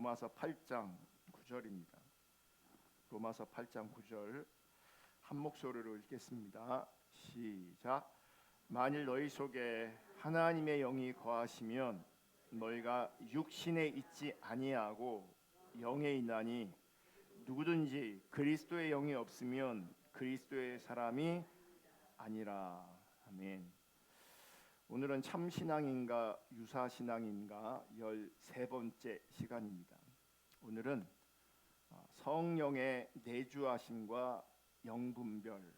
로마서 8장 9절입니다. 로마서 8장 9절 한 목소리로 읽겠습니다. 시작. 만일 너희 속에 하나님의 영이 거하시면 너희가 육신에 있지 아니하고 영에 있나니 누구든지 그리스도의 영이 없으면 그리스도의 사람이 아니라. 아멘. 오늘은 참신앙인가 유사신앙인가 13번째 시간입니다. 오늘은 성령의 내주하심과 영분별,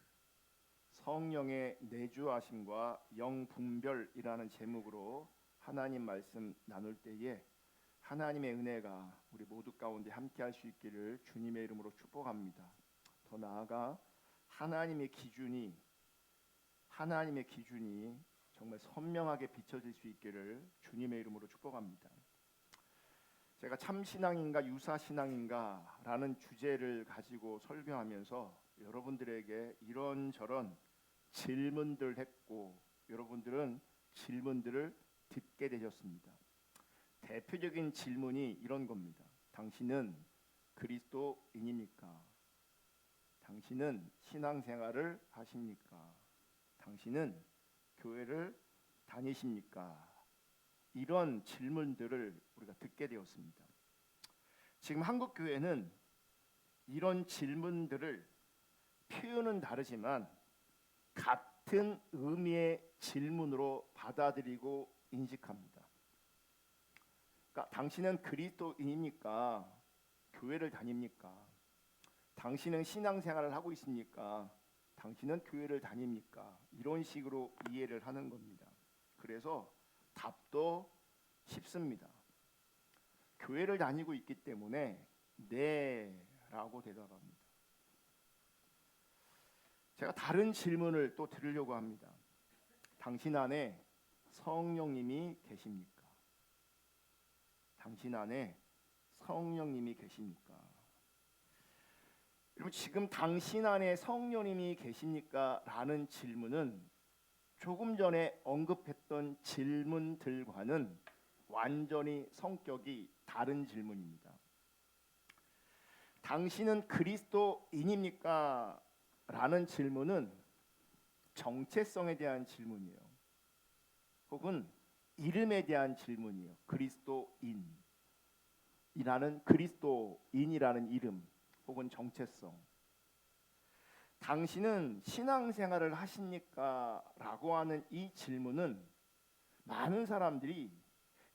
성령의 내주하심과 영분별이라는 제목으로 하나님 말씀 나눌 때에 하나님의 은혜가 우리 모두 가운데 함께할 수 있기를 주님의 이름으로 축복합니다. 더 나아가 하나님의 기준이 정말 선명하게 비춰질 수 있기를 주님의 이름으로 축복합니다. 제가 참신앙인가 유사신앙인가 라는 주제를 가지고 설교하면서 여러분들에게 이런저런 질문들 했고 여러분들은 질문들을 듣게 되셨습니다. 대표적인 질문이 이런 겁니다. 당신은 그리스도인입니까? 당신은 신앙생활을 하십니까? 당신은 교회를 다니십니까? 이런 질문들을 우리가 듣게 되었습니다. 지금 한국 교회는 이런 질문들을 표현은 다르지만 같은 의미의 질문으로 받아들이고 인식합니다. 그러니까 당신은 그리스도인입니까? 교회를 다닙니까? 당신은 신앙생활을 하고 있습니까? 당신은 교회를 다닙니까? 이런 식으로 이해를 하는 겁니다. 그래서 답도 쉽습니다. 교회를 다니고 있기 때문에 네라고 대답합니다. 제가 다른 질문을 또 드리려고 합니다. 당신 안에 성령님이 계십니까? 당신 안에 성령님이 계십니까? 여러분, 지금 당신 안에 성령님이 계십니까? 라는 질문은 조금 전에 언급했던 질문들과는 완전히 성격이 다른 질문입니다. 당신은 그리스도인입니까? 라는 질문은 정체성에 대한 질문이에요. 혹은 이름에 대한 질문이에요. 그리스도인이라는 이름 혹은 정체성. 당신은 신앙생활을 하십니까? 라고 하는 이 질문은 많은 사람들이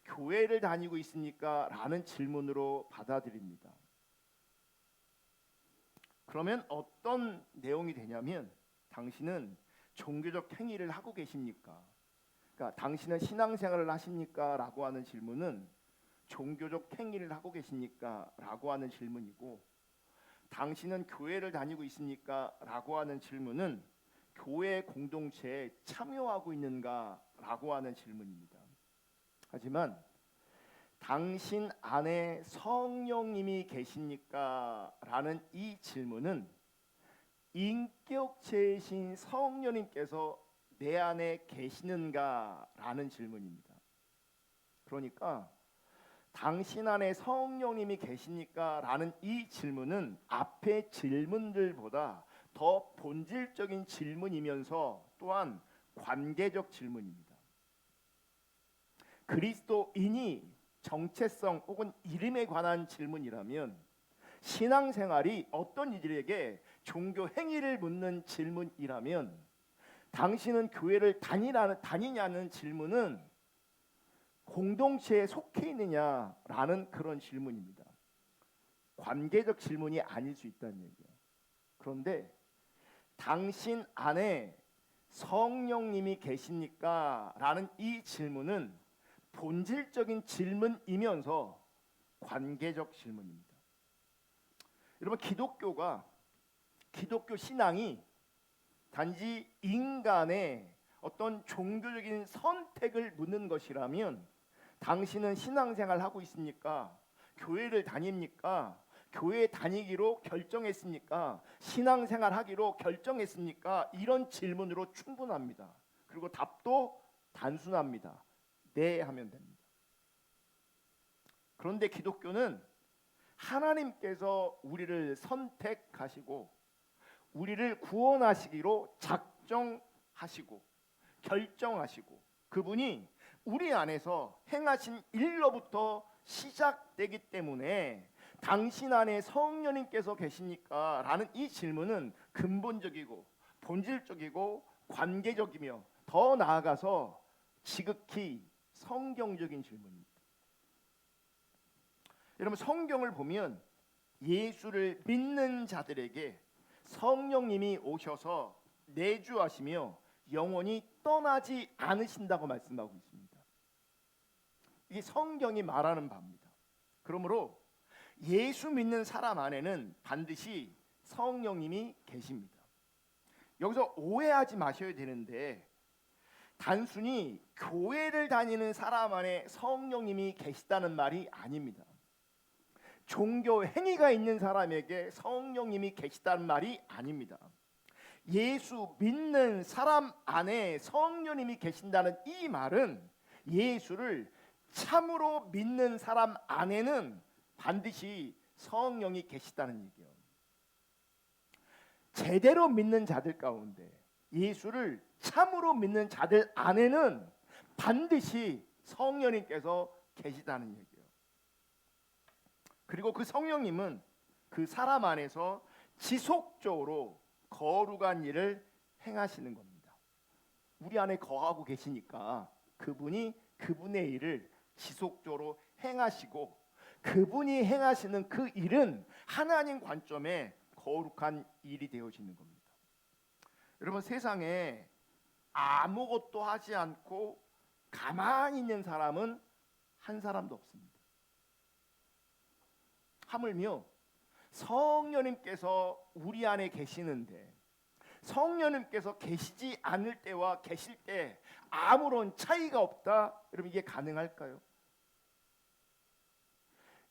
교회를 다니고 있습니까? 라는 질문으로 받아들입니다. 그러면 어떤 내용이 되냐면 당신은 종교적 행위를 하고 계십니까? 그러니까 당신은 신앙생활을 하십니까? 라고 하는 질문은 종교적 행위를 하고 계십니까? 라고 하는 질문이고, 당신은 교회를 다니고 있습니까? 라고 하는 질문은 교회 공동체에 참여하고 있는가? 라고 하는 질문입니다. 하지만 당신 안에 성령님이 계십니까? 라는 이 질문은 인격체이신 성령님께서 내 안에 계시는가? 라는 질문입니다. 그러니까 당신 안에 성령님이 계십니까? 라는 이 질문은 앞의 질문들보다 더 본질적인 질문이면서 또한 관계적 질문입니다. 그리스도인이 정체성 혹은 이름에 관한 질문이라면 신앙생활이 어떤 이들에게 종교 행위를 묻는 질문이라면 당신은 교회를 다니냐는 질문은 공동체에 속해 있느냐라는 그런 질문입니다. 관계적 질문이 아닐 수 있다는 얘기예요. 그런데 당신 안에 성령님이 계십니까? 라는 이 질문은 본질적인 질문이면서 관계적 질문입니다. 여러분, 기독교 신앙이 단지 인간의 어떤 종교적인 선택을 묻는 것이라면 당신은 신앙생활 하고 있습니까? 교회를 다닙니까? 교회 다니기로 결정했습니까? 신앙생활 하기로 결정했습니까? 이런 질문으로 충분합니다. 그리고 답도 단순합니다. 네 하면 됩니다. 그런데 기독교는 하나님께서 우리를 선택하시고 우리를 구원하시기로 작정하시고 결정하시고 그분이 우리 안에서 행하신 일로부터 시작되기 때문에 당신 안에 성령님께서 계십니까? 라는 이 질문은 근본적이고 본질적이고 관계적이며 더 나아가서 지극히 성경적인 질문입니다. 여러분, 성경을 보면 예수를 믿는 자들에게 성령님이 오셔서 내주하시며 영원히 떠나지 않으신다고 말씀하고 있습니다. 이게 성경이 말하는 바입니다. 그러므로 예수 믿는 사람 안에는 반드시 성령님이 계십니다. 여기서 오해하지 마셔야 되는데 단순히 교회를 다니는 사람 안에 성령님이 계시다는 말이 아닙니다. 종교 행위가 있는 사람에게 성령님이 계시다는 말이 아닙니다. 예수 믿는 사람 안에 성령님이 계신다는 이 말은 예수를 참으로 믿는 사람 안에는 반드시 성령이 계시다는 얘기예요. 제대로 믿는 자들 가운데 예수를 참으로 믿는 자들 안에는 반드시 성령님께서 계시다는 얘기예요. 그리고 그 성령님은 그 사람 안에서 지속적으로 거룩한 일을 행하시는 겁니다. 우리 안에 거하고 계시니까 그분이 그분의 일을 지속적으로 행하시고 그분이 행하시는 그 일은 하나님 관점에 거룩한 일이 되어지는 겁니다. 여러분, 세상에 아무것도 하지 않고 가만히 있는 사람은 한 사람도 없습니다. 하물며 성령님께서 우리 안에 계시는데 성령님께서 계시지 않을 때와 계실 때 아무런 차이가 없다. 여러분, 이게 가능할까요?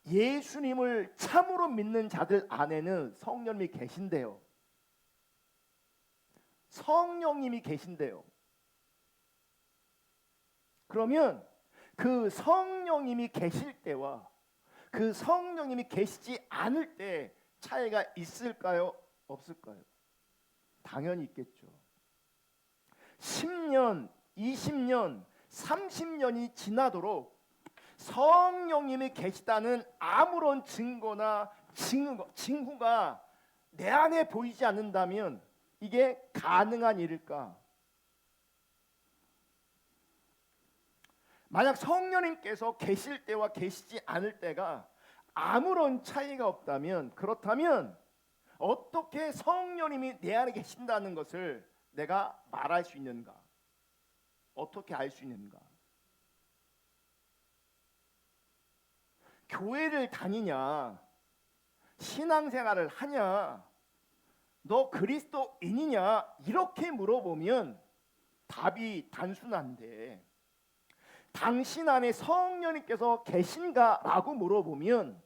예수님을 참으로 믿는 자들 안에는 성령님이 계신대요. 성령님이 계신대요. 그러면 그 성령님이 계실 때와 그 성령님이 계시지 않을 때 차이가 있을까요? 없을까요? 당연히 있겠죠. 10년, 20년, 30년이 지나도록 성령님이 계시다는 아무런 증거나 징후가 내 안에 보이지 않는다면 이게 가능한 일일까? 만약 성령님께서 계실 때와 계시지 않을 때가 아무런 차이가 없다면, 그렇다면 어떻게 성령님이 내 안에 계신다는 것을 내가 말할 수 있는가? 어떻게 알 수 있는가? 교회를 다니냐? 신앙생활을 하냐? 너 그리스도인이냐? 이렇게 물어보면 답이 단순한데, 당신 안에 성령님께서 계신가? 라고 물어보면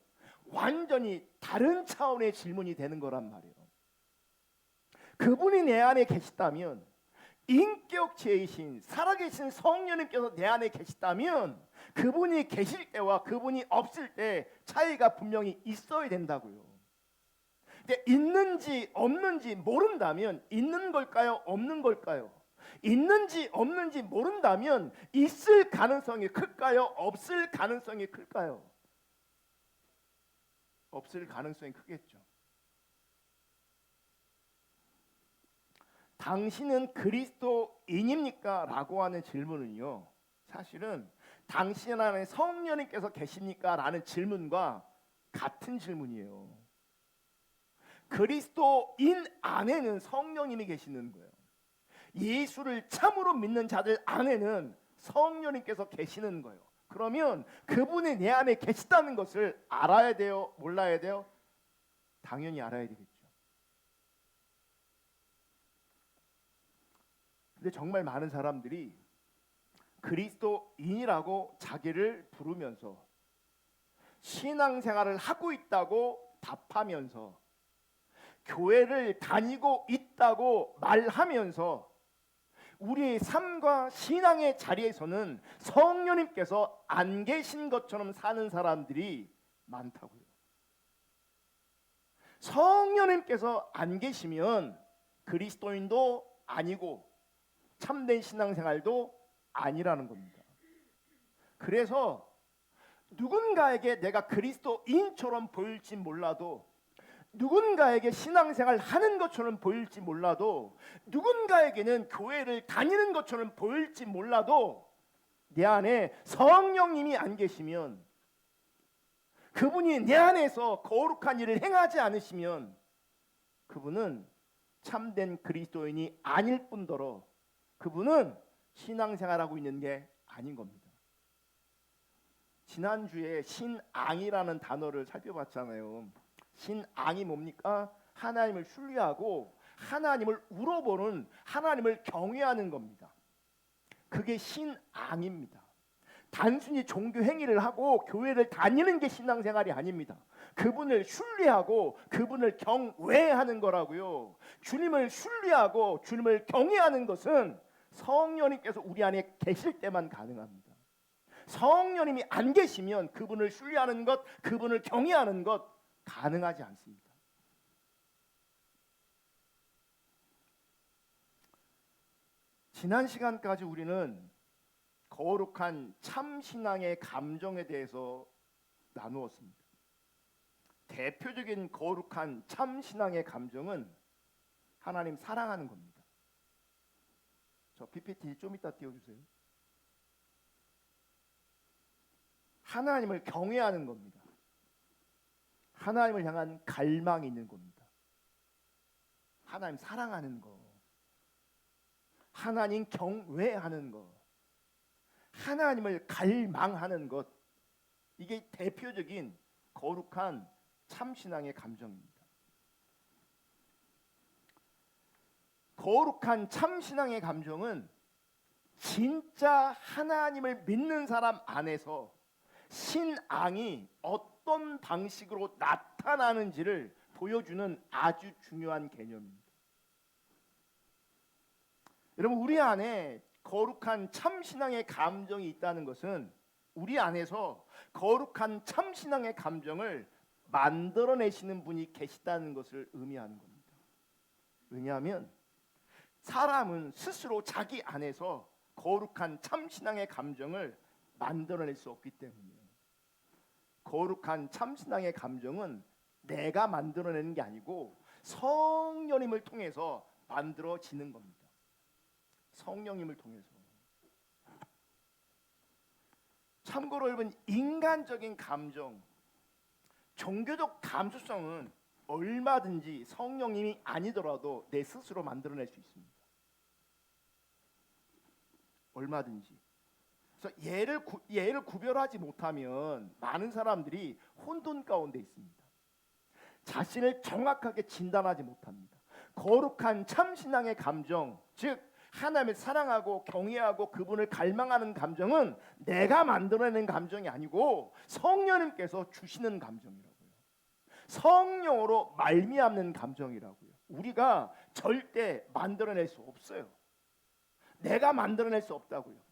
완전히 다른 차원의 질문이 되는 거란 말이에요. 그분이 내 안에 계시다면, 인격체이신 살아계신 성령님께서 내 안에 계시다면 그분이 계실 때와 그분이 없을 때 차이가 분명히 있어야 된다고요. 근데 있는지 없는지 모른다면 있는 걸까요? 없는 걸까요? 있는지 없는지 모른다면 있을 가능성이 클까요? 없을 가능성이 클까요? 없을 가능성이 크겠죠. 당신은 그리스도인입니까? 라고 하는 질문은요, 사실은 당신 안에 성령님께서 계십니까? 라는 질문과 같은 질문이에요. 그리스도인 안에는 성령님이 계시는 거예요. 예수를 참으로 믿는 자들 안에는 성령님께서 계시는 거예요. 그러면 그분이 내 안에 계시다는 것을 알아야 돼요? 몰라야 돼요? 당연히 알아야 되겠죠. 근데 정말 많은 사람들이 그리스도인이라고 자기를 부르면서 신앙생활을 하고 있다고 답하면서 교회를 다니고 있다고 말하면서 우리의 삶과 신앙의 자리에서는 성령님께서 안 계신 것처럼 사는 사람들이 많다고요. 성령님께서 안 계시면 그리스도인도 아니고 참된 신앙생활도 아니라는 겁니다. 그래서 누군가에게 내가 그리스도인처럼 보일지 몰라도, 누군가에게 신앙생활 하는 것처럼 보일지 몰라도, 누군가에게는 교회를 다니는 것처럼 보일지 몰라도 내 안에 성령님이 안 계시면, 그분이 내 안에서 거룩한 일을 행하지 않으시면 그분은 참된 그리스도인이 아닐 뿐더러 그분은 신앙생활하고 있는 게 아닌 겁니다. 지난주에 신앙이라는 단어를 살펴봤잖아요. 신앙이 뭡니까? 하나님을 신뢰하고 하나님을 우러보는, 하나님을 경외하는 겁니다. 그게 신앙입니다. 단순히 종교 행위를 하고 교회를 다니는 게 신앙생활이 아닙니다. 그분을 신뢰하고 그분을 경외하는 거라고요. 주님을 신뢰하고 주님을 경외하는 것은 성령님께서 우리 안에 계실 때만 가능합니다. 성령님이 안 계시면 그분을 신뢰하는 것, 그분을 경외하는 것 가능하지 않습니다. 지난 시간까지 우리는 거룩한 참신앙의 감정에 대해서 나누었습니다. 대표적인 거룩한 참신앙의 감정은 하나님 사랑하는 겁니다. 저 PPT 좀 이따 띄워주세요. 하나님을 경외하는 겁니다. 하나님을 향한 갈망이 있는 겁니다. 하나님 사랑하는 거, 하나님 경외하는 거, 하나님을 갈망하는 것, 이게 대표적인 거룩한 참신앙의 감정입니다. 거룩한 참신앙의 감정은 진짜 하나님을 믿는 사람 안에서 신앙이 어떤 방식으로 나타나는지를 보여주는 아주 중요한 개념입니다. 여러분, 우리 안에 거룩한 참신앙의 감정이 있다는 것은 우리 안에서 거룩한 참신앙의 감정을 만들어내시는 분이 계시다는 것을 의미하는 겁니다. 왜냐하면 사람은 스스로 자기 안에서 거룩한 참신앙의 감정을 만들어낼 수 없기 때문이에요. 거룩한 참신앙의 감정은 내가 만들어내는 게 아니고 성령님을 통해서 만들어지는 겁니다. 성령님을 통해서. 참고로 여러분, 인간적인 감정, 종교적 감수성은 얼마든지 성령님이 아니더라도 내 스스로 만들어낼 수 있습니다. 얼마든지. 그래서 얘를 구별하지 못하면 많은 사람들이 혼돈 가운데 있습니다. 자신을 정확하게 진단하지 못합니다. 거룩한 참신앙의 감정, 즉 하나님을 사랑하고 경외하고 그분을 갈망하는 감정은 내가 만들어내는 감정이 아니고 성령님께서 주시는 감정이라고요. 성령으로 말미암는 감정이라고요. 우리가 절대 만들어낼 수 없어요. 내가 만들어낼 수 없다고요.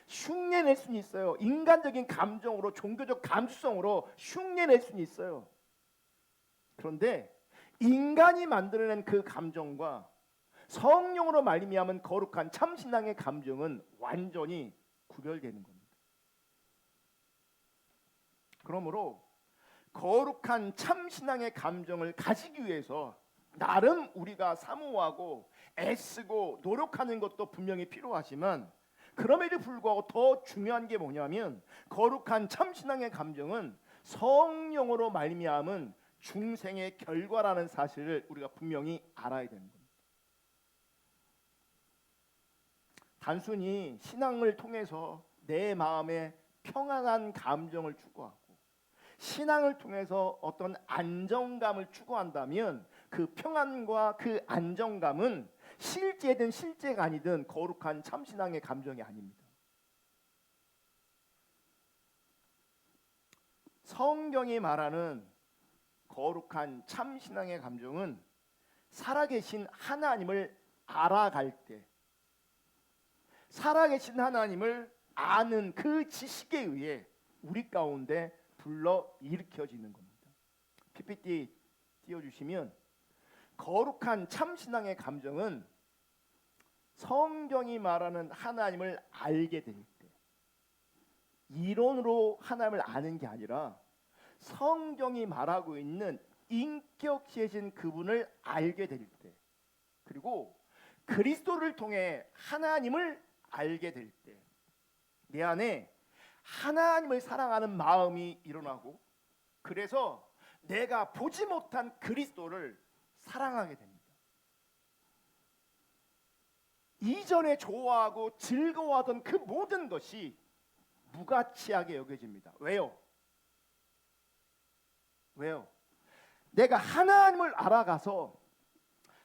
흉내낼 수는 있어요. 인간적인 감정으로, 종교적 감수성으로 흉내낼 수는 있어요. 그런데 인간이 만들어낸 그 감정과 성령으로 말미암은 거룩한 참신앙의 감정은 완전히 구별되는 겁니다. 그러므로 거룩한 참신앙의 감정을 가지기 위해서 나름 우리가 사모하고 애쓰고 노력하는 것도 분명히 필요하지만, 그럼에도 불구하고 더 중요한 게 뭐냐면 거룩한 참신앙의 감정은 성령으로 말미암은 중생의 결과라는 사실을 우리가 분명히 알아야 되는 겁니다. 단순히 신앙을 통해서 내 마음에 평안한 감정을 추구하고 신앙을 통해서 어떤 안정감을 추구한다면 그 평안과 그 안정감은 실제든 실제가 아니든 거룩한 참신앙의 감정이 아닙니다. 성경이 말하는 거룩한 참신앙의 감정은 살아계신 하나님을 알아갈 때, 살아계신 하나님을 아는 그 지식에 의해 우리 가운데 불러 일으켜지는 겁니다. PPT 띄워주시면, 거룩한 참신앙의 감정은 성경이 말하는 하나님을 알게 될 때, 이론으로 하나님을 아는 게 아니라 성경이 말하고 있는 인격체이신 그분을 알게 될 때, 그리고 그리스도를 통해 하나님을 알게 될 때, 내 안에 하나님을 사랑하는 마음이 일어나고, 그래서 내가 보지 못한 그리스도를 사랑하게 됩니다. 이전에 좋아하고 즐거워하던 그 모든 것이 무가치하게 여겨집니다. 왜요? 내가 하나님을 알아가서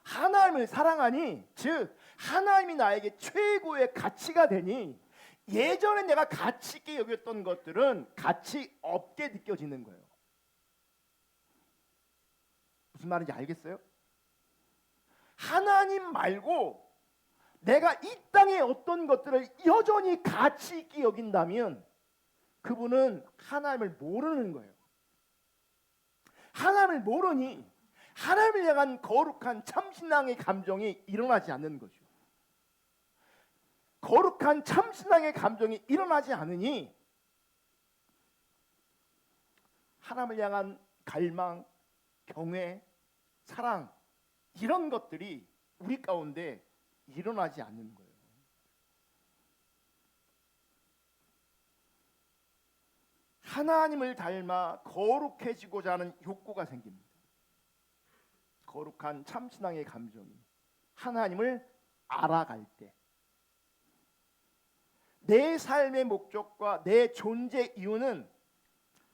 하나님을 사랑하니, 즉 하나님이 나에게 최고의 가치가 되니, 예전에 내가 가치 있게 여겼던 것들은 가치 없게 느껴지는 거예요. 무슨 말인지 알겠어요? 하나님 말고 내가 이 땅의 어떤 것들을 여전히 가치 있게 여긴다면 그분은 하나님을 모르는 거예요. 하나님을 모르니 하나님을 향한 거룩한 참신앙의 감정이 일어나지 않는 거죠. 거룩한 참신앙의 감정이 일어나지 않으니 하나님을 향한 갈망, 경외, 사랑, 이런 것들이 우리 가운데 일어나지 않는 거예요. 하나님을 닮아 거룩해지고자 하는 욕구가 생깁니다. 거룩한 참신앙의 감정이 하나님을 알아갈 때, 내 삶의 목적과 내 존재 이유는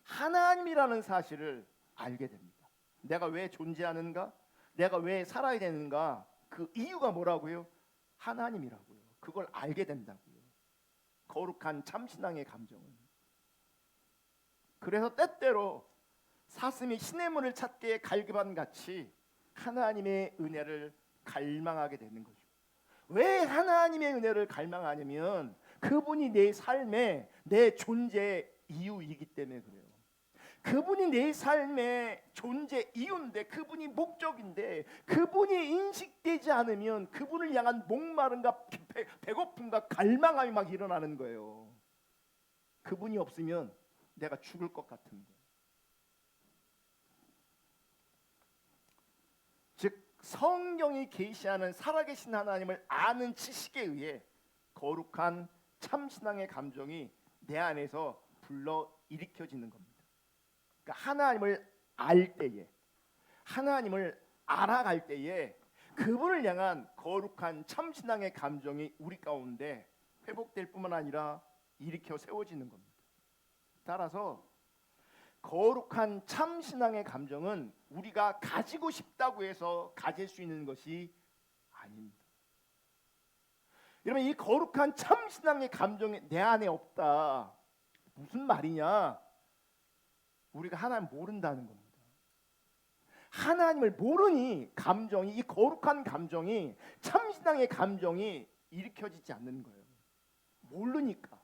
하나님이라는 사실을 알게 됩니다. 내가 왜 존재하는가? 내가 왜 살아야 되는가? 그 이유가 뭐라고요? 하나님이라고요. 그걸 알게 된다고요. 거룩한 참신앙의 감정은. 그래서 때때로 사슴이 시냇물을 찾기에 갈급한 같이 하나님의 은혜를 갈망하게 되는 거죠. 왜 하나님의 은혜를 갈망하냐면 그분이 내 삶의, 내 존재의 이유이기 때문에 그래요. 그분이 내 삶의 존재 이유인데, 그분이 목적인데, 그분이 인식되지 않으면 그분을 향한 목마름과 배고픔과 갈망함이 막 일어나는 거예요. 그분이 없으면 내가 죽을 것 같은 거예요. 즉 성경이 계시하는 살아계신 하나님을 아는 지식에 의해 거룩한 참신앙의 감정이 내 안에서 불러 일으켜지는 겁니다. 그러니까 하나님을 알 때에, 하나님을 알아갈 때에 그분을 향한 거룩한 참신앙의 감정이 우리 가운데 회복될 뿐만 아니라 일으켜 세워지는 겁니다. 따라서 거룩한 참신앙의 감정은 우리가 가지고 싶다고 해서 가질 수 있는 것이 아닙니다. 여러분, 이 거룩한 참신앙의 감정이 내 안에 없다, 무슨 말이냐? 우리가 하나님 모른다는 겁니다. 하나님을 모르니 감정이, 이 거룩한 감정이, 참신앙의 감정이 일으켜지지 않는 거예요. 모르니까.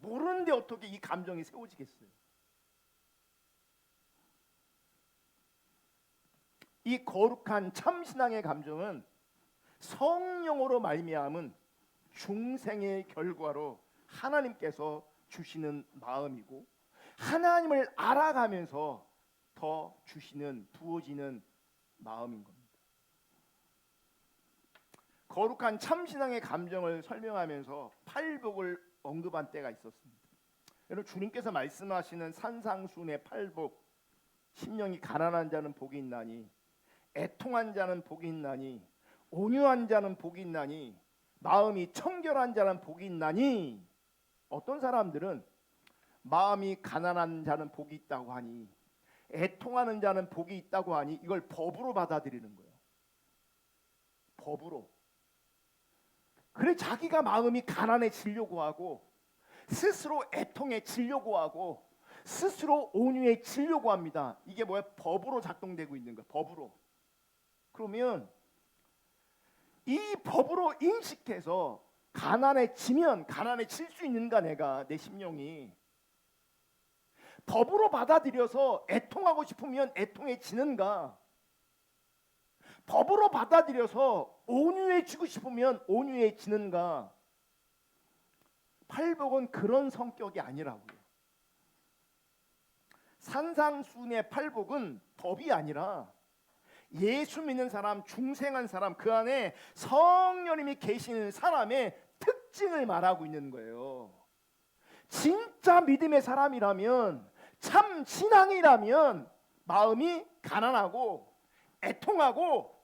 모르는데 어떻게 이 감정이 세워지겠어요? 이 거룩한 참신앙의 감정은 성령으로 말미암은 중생의 결과로 하나님께서 주시는 마음이고, 하나님을 알아가면서 더 주시는, 부어지는 마음인 겁니다. 거룩한 참신앙의 감정을 설명하면서 팔복을 언급한 때가 있었습니다. 여러분, 주님께서 말씀하시는 산상수훈의 팔복, 심령이 가난한 자는 복이 있나니, 애통한 자는 복이 있나니, 온유한 자는 복이 있나니, 마음이 청결한 자는 복이 있나니, 어떤 사람들은 마음이 가난한 자는 복이 있다고 하니, 애통하는 자는 복이 있다고 하니, 이걸 법으로 받아들이는 거예요. 법으로. 그래 자기가 마음이 가난해지려고 하고, 스스로 애통해지려고 하고, 스스로 온유해지려고 합니다. 이게 뭐야? 법으로 작동되고 있는 거야. 법으로. 그러면 이 법으로 인식해서 가난해지면 가난해질 수 있는가? 내가, 내 심령이 법으로 받아들여서 애통하고 싶으면 애통해지는가? 법으로 받아들여서 온유해지고 싶으면 온유해지는가? 팔복은 그런 성격이 아니라고요. 산상수훈의 팔복은 법이 아니라 예수 믿는 사람, 중생한 사람, 그 안에 성령님이 계시는 사람의 특징을 말하고 있는 거예요. 진짜 믿음의 사람이라면, 참 신앙이라면 마음이 가난하고 애통하고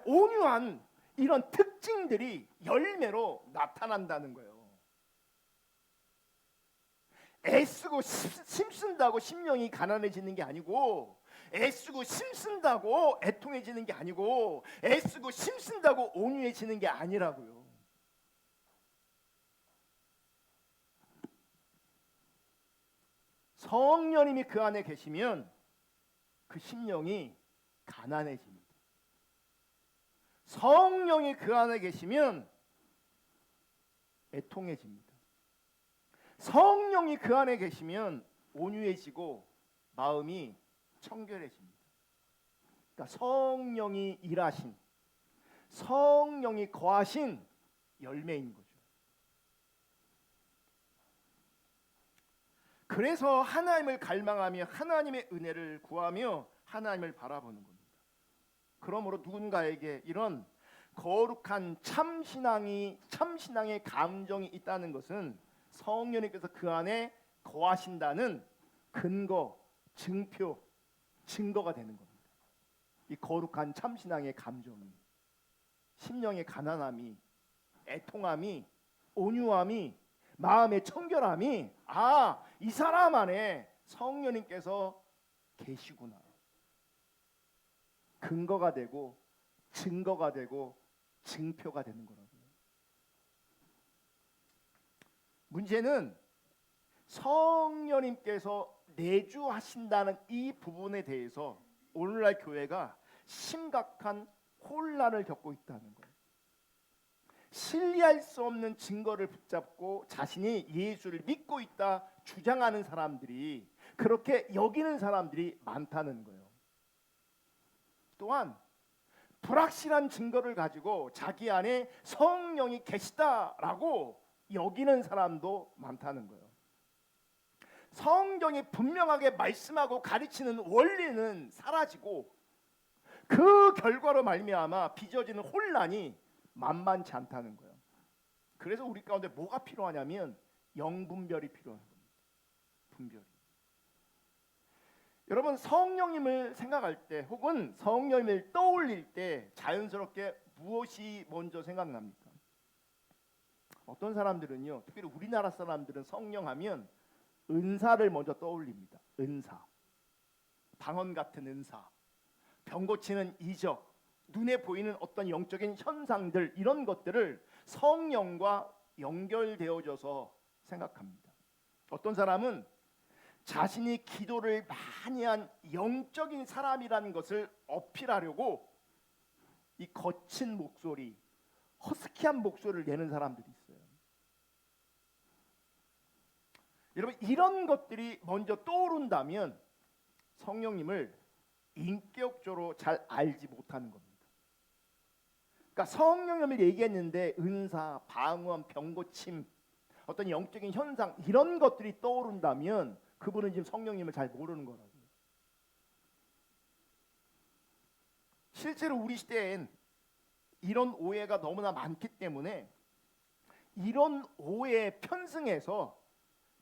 온유한 이런 특징들이 열매로 나타난다는 거예요. 애쓰고 힘쓴다고 심령이 가난해지는 게 아니고, 애쓰고 힘쓴다고 애통해지는 게 아니고, 애쓰고 힘쓴다고 온유해지는 게 아니라고요. 성령님이 그 안에 계시면 그 심령이 가난해집니다. 성령이 그 안에 계시면 애통해집니다. 성령이 그 안에 계시면 온유해지고 마음이 청결해집니다. 그러니까 성령이 일하신, 성령이 거하신 열매인 거죠. 그래서 하나님을 갈망하며 하나님의 은혜를 구하며 하나님을 바라보는 겁니다. 그러므로 누군가에게 이런 거룩한 참신앙의 감정이 있다는 것은 성령님께서 그 안에 거하신다는 근거, 증표, 증거가 되는 겁니다. 이 거룩한 참신앙의 감정이, 심령의 가난함이, 애통함이, 온유함이, 마음의 청결함이, 이 사람 안에 성령님께서 계시구나. 근거가 되고 증거가 되고 증표가 되는 거라고요. 문제는 성령님께서 내주하신다는 이 부분에 대해서 오늘날 교회가 심각한 혼란을 겪고 있다는 거예요. 신뢰할 수 없는 증거를 붙잡고 자신이 예수를 믿고 있다 주장하는 사람들이, 그렇게 여기는 사람들이 많다는 거예요. 또한 불확실한 증거를 가지고 자기 안에 성령이 계시다라고 여기는 사람도 많다는 거예요. 성경이 분명하게 말씀하고 가르치는 원리는 사라지고 그 결과로 말미암아 빚어지는 혼란이 만만치 않다는 거예요. 그래서 우리 가운데 뭐가 필요하냐면 영분별이 필요한 겁니다. 분별이. 여러분, 성령님을 생각할 때 혹은 성령님을 떠올릴 때 자연스럽게 무엇이 먼저 생각납니까? 어떤 사람들은요, 특별히 우리나라 사람들은 성령하면 은사를 먼저 떠올립니다. 은사, 방언 같은 은사, 병 고치는 이적, 눈에 보이는 어떤 영적인 현상들, 이런 것들을 성령과 연결되어져서 생각합니다. 어떤 사람은 자신이 기도를 많이 한 영적인 사람이라는 것을 어필하려고 이 거친 목소리, 허스키한 목소리를 내는 사람들이 있어요. 여러분, 이런 것들이 먼저 떠오른다면 성령님을 인격적으로 잘 알지 못하는 겁니다. 그러니까 성령님을 얘기했는데 은사, 방언, 병고침, 어떤 영적인 현상, 이런 것들이 떠오른다면 그분은 지금 성령님을 잘 모르는 거라고요. 실제로 우리 시대엔 이런 오해가 너무나 많기 때문에 이런 오해에 편승해서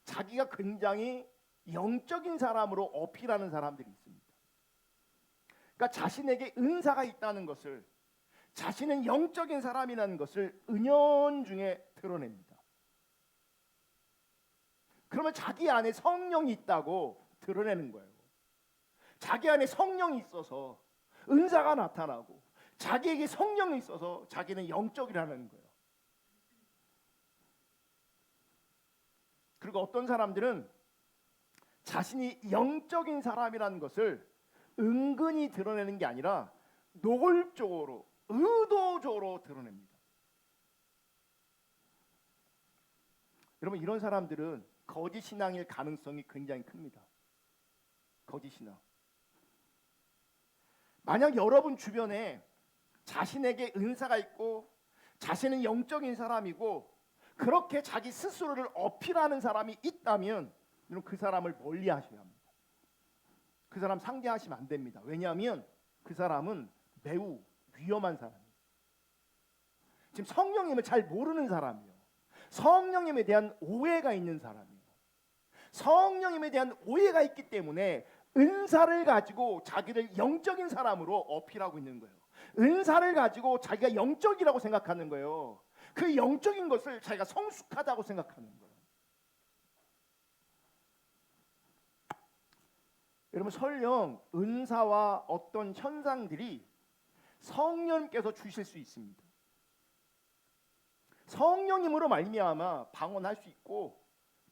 자기가 굉장히 영적인 사람으로 어필하는 사람들이 있습니다. 그러니까 자신에게 은사가 있다는 것을, 자신은 영적인 사람이라는 것을 은연중에 드러냅니다. 그러면 자기 안에 성령이 있다고 드러내는 거예요. 자기 안에 성령이 있어서 은사가 나타나고 자기에게 성령이 있어서 자기는 영적이라는 거예요. 그리고 어떤 사람들은 자신이 영적인 사람이라는 것을 은근히 드러내는 게 아니라 노골적으로, 의도적으로 드러냅니다. 여러분, 이런 사람들은 거짓 신앙일 가능성이 굉장히 큽니다. 거짓 신앙. 만약 여러분 주변에 자신에게 은사가 있고 자신은 영적인 사람이고 그렇게 자기 스스로를 어필하는 사람이 있다면 여러분 그 사람을 멀리하셔야 합니다. 그 사람 상대하시면 안 됩니다. 왜냐하면 그 사람은 매우 위험한 사람이에요. 지금 성령님을 잘 모르는 사람이에요. 성령님에 대한 오해가 있는 사람이에요. 성령님에 대한 오해가 있기 때문에 은사를 가지고 자기를 영적인 사람으로 어필하고 있는 거예요. 은사를 가지고 자기가 영적이라고 생각하는 거예요. 그 영적인 것을 자기가 성숙하다고 생각하는 거예요. 여러분 설령 은사와 어떤 현상들이 성령님께서 주실 수 있습니다. 성령님으로 말미암아 방언할 수 있고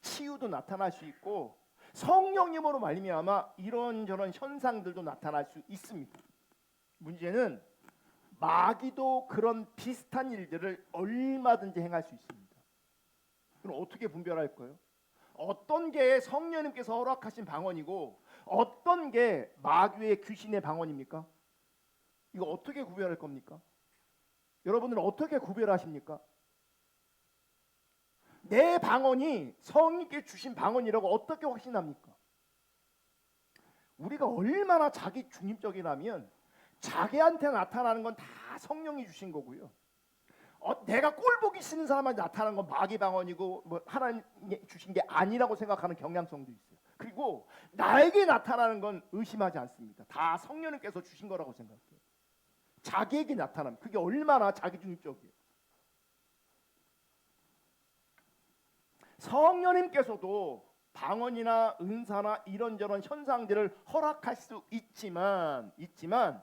치유도 나타날 수 있고 성령님으로 말미암아 이런저런 현상들도 나타날 수 있습니다. 문제는 마귀도 그런 비슷한 일들을 얼마든지 행할 수 있습니다. 그럼 어떻게 분별할 거예요? 어떤 게 성령님께서 허락하신 방언이고 어떤 게 마귀의 귀신의 방언입니까? 이거 어떻게 구별할 겁니까? 여러분들은 어떻게 구별하십니까? 내 방언이 성령께 주신 방언이라고 어떻게 확신합니까? 우리가 얼마나 자기 중립적이라면 자기한테 나타나는 건 다 성령이 주신 거고요. 내가 꼴 보기 싫은 사람한테 나타나는 건 마귀 방언이고 뭐 하나님이 주신 게 아니라고 생각하는 경향성도 있어요. 그리고 나에게 나타나는 건 의심하지 않습니다. 다 성령님께서 주신 거라고 생각해요. 자기에게 나타나면 그게 얼마나 자기 중립적이에요. 성령님께서도 방언이나 은사나 이런저런 현상들을 허락할 수 있지만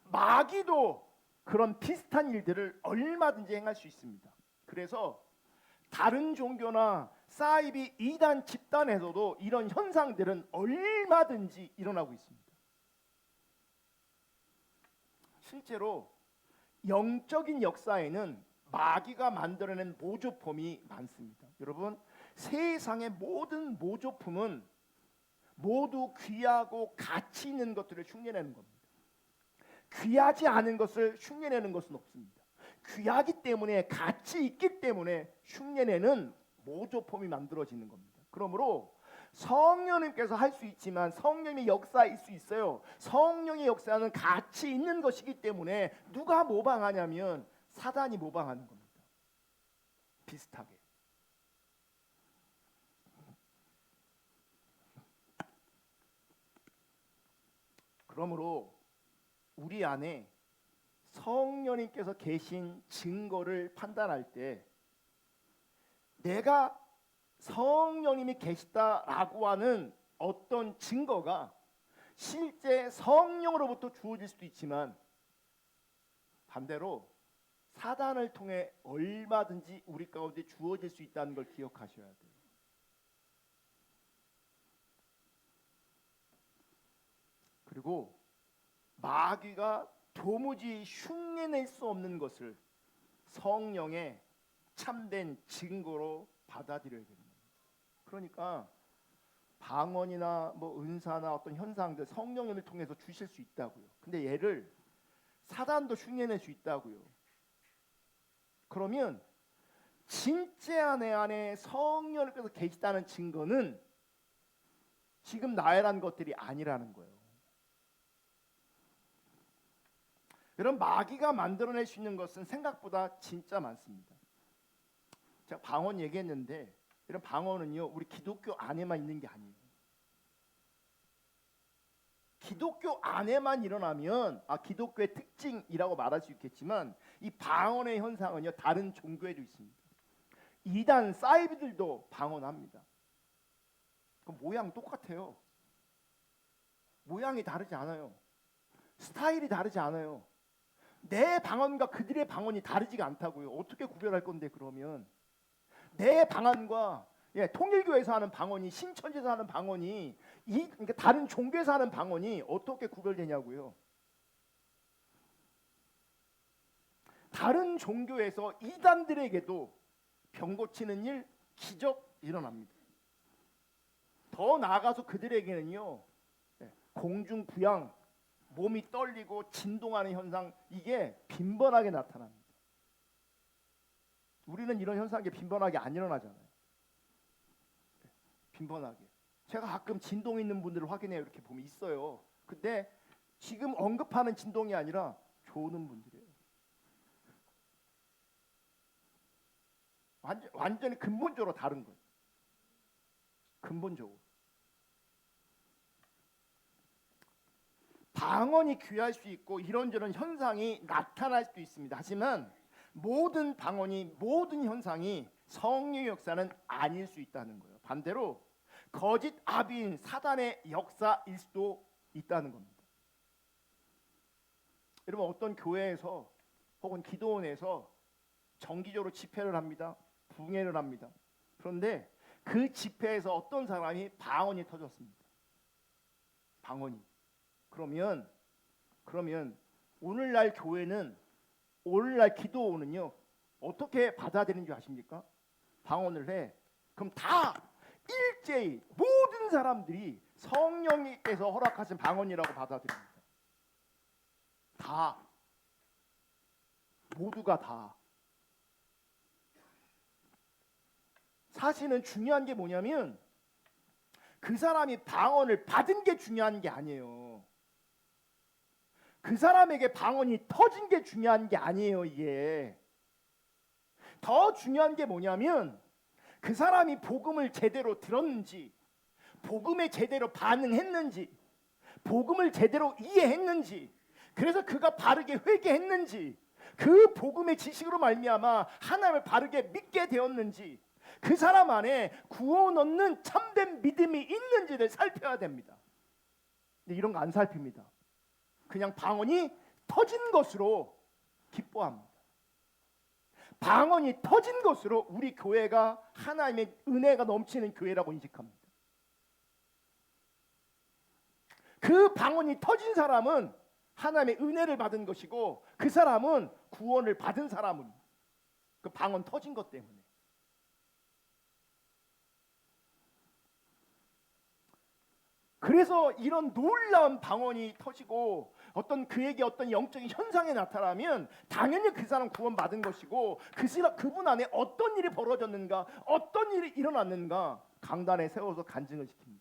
마귀도 그런 비슷한 일들을 얼마든지 행할 수 있습니다. 그래서 다른 종교나 사이비 이단 집단에서도 이런 현상들은 얼마든지 일어나고 있습니다. 실제로 영적인 역사에는 마귀가 만들어낸 모조품이 많습니다. 여러분 세상의 모든 모조품은 모두 귀하고 가치 있는 것들을 흉내내는 겁니다. 귀하지 않은 것을 흉내내는 것은 없습니다. 귀하기 때문에 가치 있기 때문에 흉내내는 모조품이 만들어지는 겁니다. 그러므로 성령님께서 할 수 있지만 성령의 역사일 수 있어요. 성령의 역사는 가치 있는 것이기 때문에 누가 모방하냐면 사단이 모방하는 겁니다. 비슷하게. 그러므로 우리 안에 성령님께서 계신 증거를 판단할 때 내가 성령님이 계시다라고 하는 어떤 증거가 실제 성령으로부터 주어질 수도 있지만 반대로 사단을 통해 얼마든지 우리 가운데 주어질 수 있다는 걸 기억하셔야 돼요. 그리고 마귀가 도무지 흉내낼 수 없는 것을 성령의 참된 증거로 받아들여야 됩니다. 그러니까 방언이나 뭐 은사나 어떤 현상들 성령을 통해서 주실 수 있다고요. 근데 얘를 사단도 흉내낼 수 있다고요. 그러면 진짜 내 안에 성령께서 계시다는 증거는 지금 나열한 것들이 아니라는 거예요. 여러분 마귀가 만들어낼 수 있는 것은 생각보다 진짜 많습니다. 제가 방언 얘기했는데 이런 방언은요 우리 기독교 안에만 있는 게 아니에요. 기독교 안에만 일어나면 기독교의 특징이라고 말할 수 있겠지만 이 방언의 현상은요 다른 종교에도 있습니다. 이단 사이비들도 방언합니다. 그 모양 똑같아요. 모양이 다르지 않아요. 스타일이 다르지 않아요. 내 방언과 그들의 방언이 다르지가 않다고요. 어떻게 구별할 건데 그러면 내 방언과 통일교에서 하는 방언이 신천지에서 하는 방언이 그러니까 다른 종교에서 하는 방언이 어떻게 구별되냐고요. 다른 종교에서 이단들에게도 병 고치는 일, 기적 일어납니다. 더 나아가서 그들에게는요 공중 부양, 몸이 떨리고 진동하는 현상, 이게 빈번하게 나타납니다. 우리는 이런 현상이 빈번하게 안 일어나잖아요. 빈번하게. 제가 가끔 진동 있는 분들을 확인해요. 이렇게 보면 있어요. 근데 지금 언급하는 진동이 아니라 조는 분들이에요. 완전히 근본적으로 다른 거예요. 근본적으로. 방언이 귀할 수 있고 이런저런 현상이 나타날 수도 있습니다. 하지만 모든 방언이, 모든 현상이 성령의 역사는 아닐 수 있다는 거예요. 반대로 거짓 아비인 사단의 역사일 수도 있다는 겁니다. 여러분, 어떤 교회에서 혹은 기도원에서 정기적으로 집회를 합니다. 부흥회를 합니다. 그런데 그 집회에서 어떤 사람이 방언이 터졌습니다. 방언이. 그러면 오늘날 교회는, 오늘날 기도원은요, 어떻게 받아들이는 줄 아십니까? 방언을 해. 그럼 다 일제히 모든 사람들이 성령님께서 허락하신 방언이라고 받아들입니다. 다. 모두가 다. 사실은 중요한 게 뭐냐면 그 사람이 방언을 받은 게 중요한 게 아니에요. 그 사람에게 방언이 터진 게 중요한 게 아니에요. 이게 더 중요한 게 뭐냐면 그 사람이 복음을 제대로 들었는지, 복음에 제대로 반응했는지, 복음을 제대로 이해했는지, 그래서 그가 바르게 회개했는지, 그 복음의 지식으로 말미암아 하나님을 바르게 믿게 되었는지, 그 사람 안에 구원 얻는 참된 믿음이 있는지를 살펴야 됩니다. 근데 이런 거 안 살핍니다. 그냥 방언이 터진 것으로 기뻐합니다. 방언이 터진 것으로 우리 교회가 하나님의 은혜가 넘치는 교회라고 인식합니다. 그 방언이 터진 사람은 하나님의 은혜를 받은 것이고, 그 사람은 구원을 받은 사람은 그 방언 터진 것 때문에. 그래서 이런 놀라운 방언이 터지고 어떤 그에게 어떤 영적인 현상이 나타나면 당연히 그 사람 구원받은 것이고, 그분 안에 어떤 일이 벌어졌는가, 어떤 일이 일어났는가 강단에 세워서 간증을 시킵니다.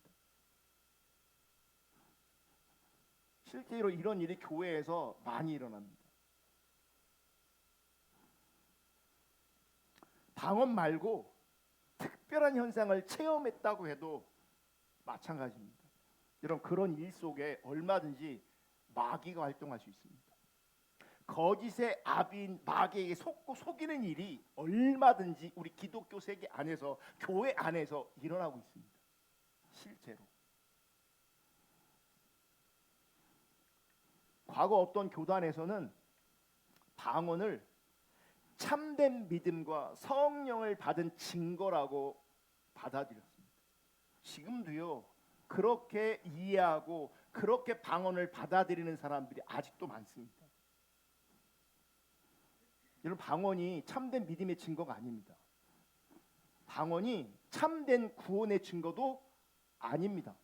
실제로 이런 일이 교회에서 많이 일어납니다. 방언 말고 특별한 현상을 체험했다고 해도 마찬가지입니다. 여러분, 그런 일 속에 얼마든지 마귀가 활동할 수 있습니다. 거짓의 아비인 마귀에게 속이는 일이 얼마든지 우리 기독교 세계 안에서, 교회 안에서 일어나고 있습니다. 실제로. 과거 어떤 교단에서는 방언을 참된 믿음과 성령을 받은 증거라고 받아들였습니다. 지금도요, 그렇게 이해하고 그렇게 방언을 받아들이는 사람들이 아직도 많습니다. 여러분, 방언이 참된 믿음의 증거가 아닙니다. 방언이 참된 구원의 증거도 아닙니다.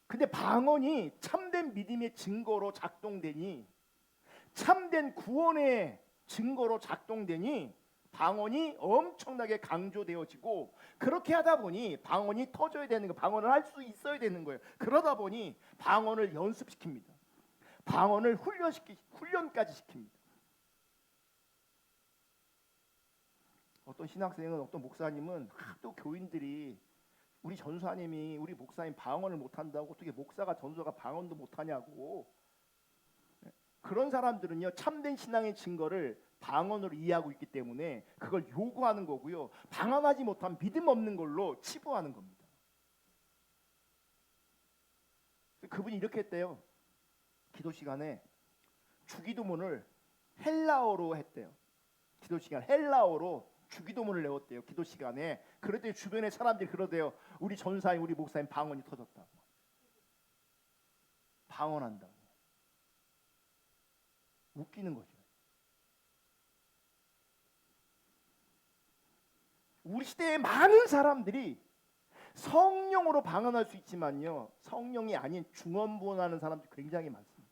근데 방언이 참된 믿음의 증거로 작동되니, 참된 구원의 증거로 작동되니 방언이 엄청나게 강조되어지고, 그렇게 하다 보니 방언이 터져야 되는 거예요. 방언을 할 수 있어야 되는 거예요. 그러다 보니 방언을 연습시킵니다. 방언을 훈련까지 시킵니다. 어떤 신학생은, 어떤 목사님은 또 교인들이 우리 전사님이, 우리 목사님 방언을 못한다고 어떻게 목사가, 전사가 방언도 못하냐고. 그런 사람들은요, 참된 신앙의 증거를 방언으로 이해하고 있기 때문에 그걸 요구하는 거고요, 방언하지 못한 믿음 없는 걸로 치부하는 겁니다. 그분이 이렇게 했대요. 기도 시간에 주기도문을 헬라어로 했대요. 기도 시간 헬라어로 주기도문을 외웠대요. 기도 시간에. 그랬더니 주변에 사람들이 그러대요. 우리 전사님, 우리 목사님 방언이 터졌다고. 방언한다고. 웃기는 거죠. 우리 시대의 많은 사람들이 성령으로 방언할 수 있지만요, 성령이 아닌 중언부언하는 사람들이 굉장히 많습니다.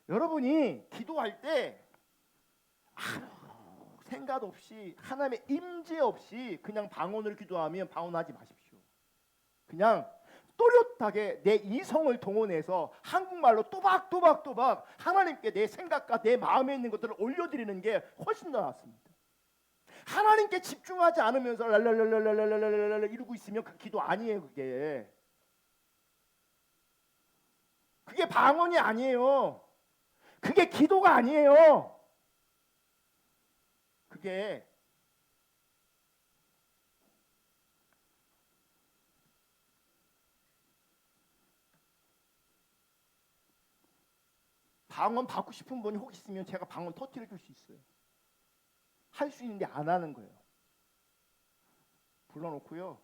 여러분이 기도할 때 아무 생각 없이 하나님의 임재 없이 그냥 방언을 기도하면 방언하지 마십시오. 그냥 또렷하게 내 이성을 동원해서 한국말로 또박또박 하나님께 내 생각과 내 마음에 있는 것들을 올려드리는 게 훨씬 더 낫습니다. 하나님께 집중하지 않으면서 랄랄랄랄랄랄랄랄 이러고 있으면 그 기도 아니에요. 그게 방언이 아니에요. 그게 기도가 아니에요. 그게 방언 받고 싶은 분이 혹 있으면 제가 방언 터뜨려 줄 수 있어요. 할 수 있는데 안 하는 거예요. 불러놓고요,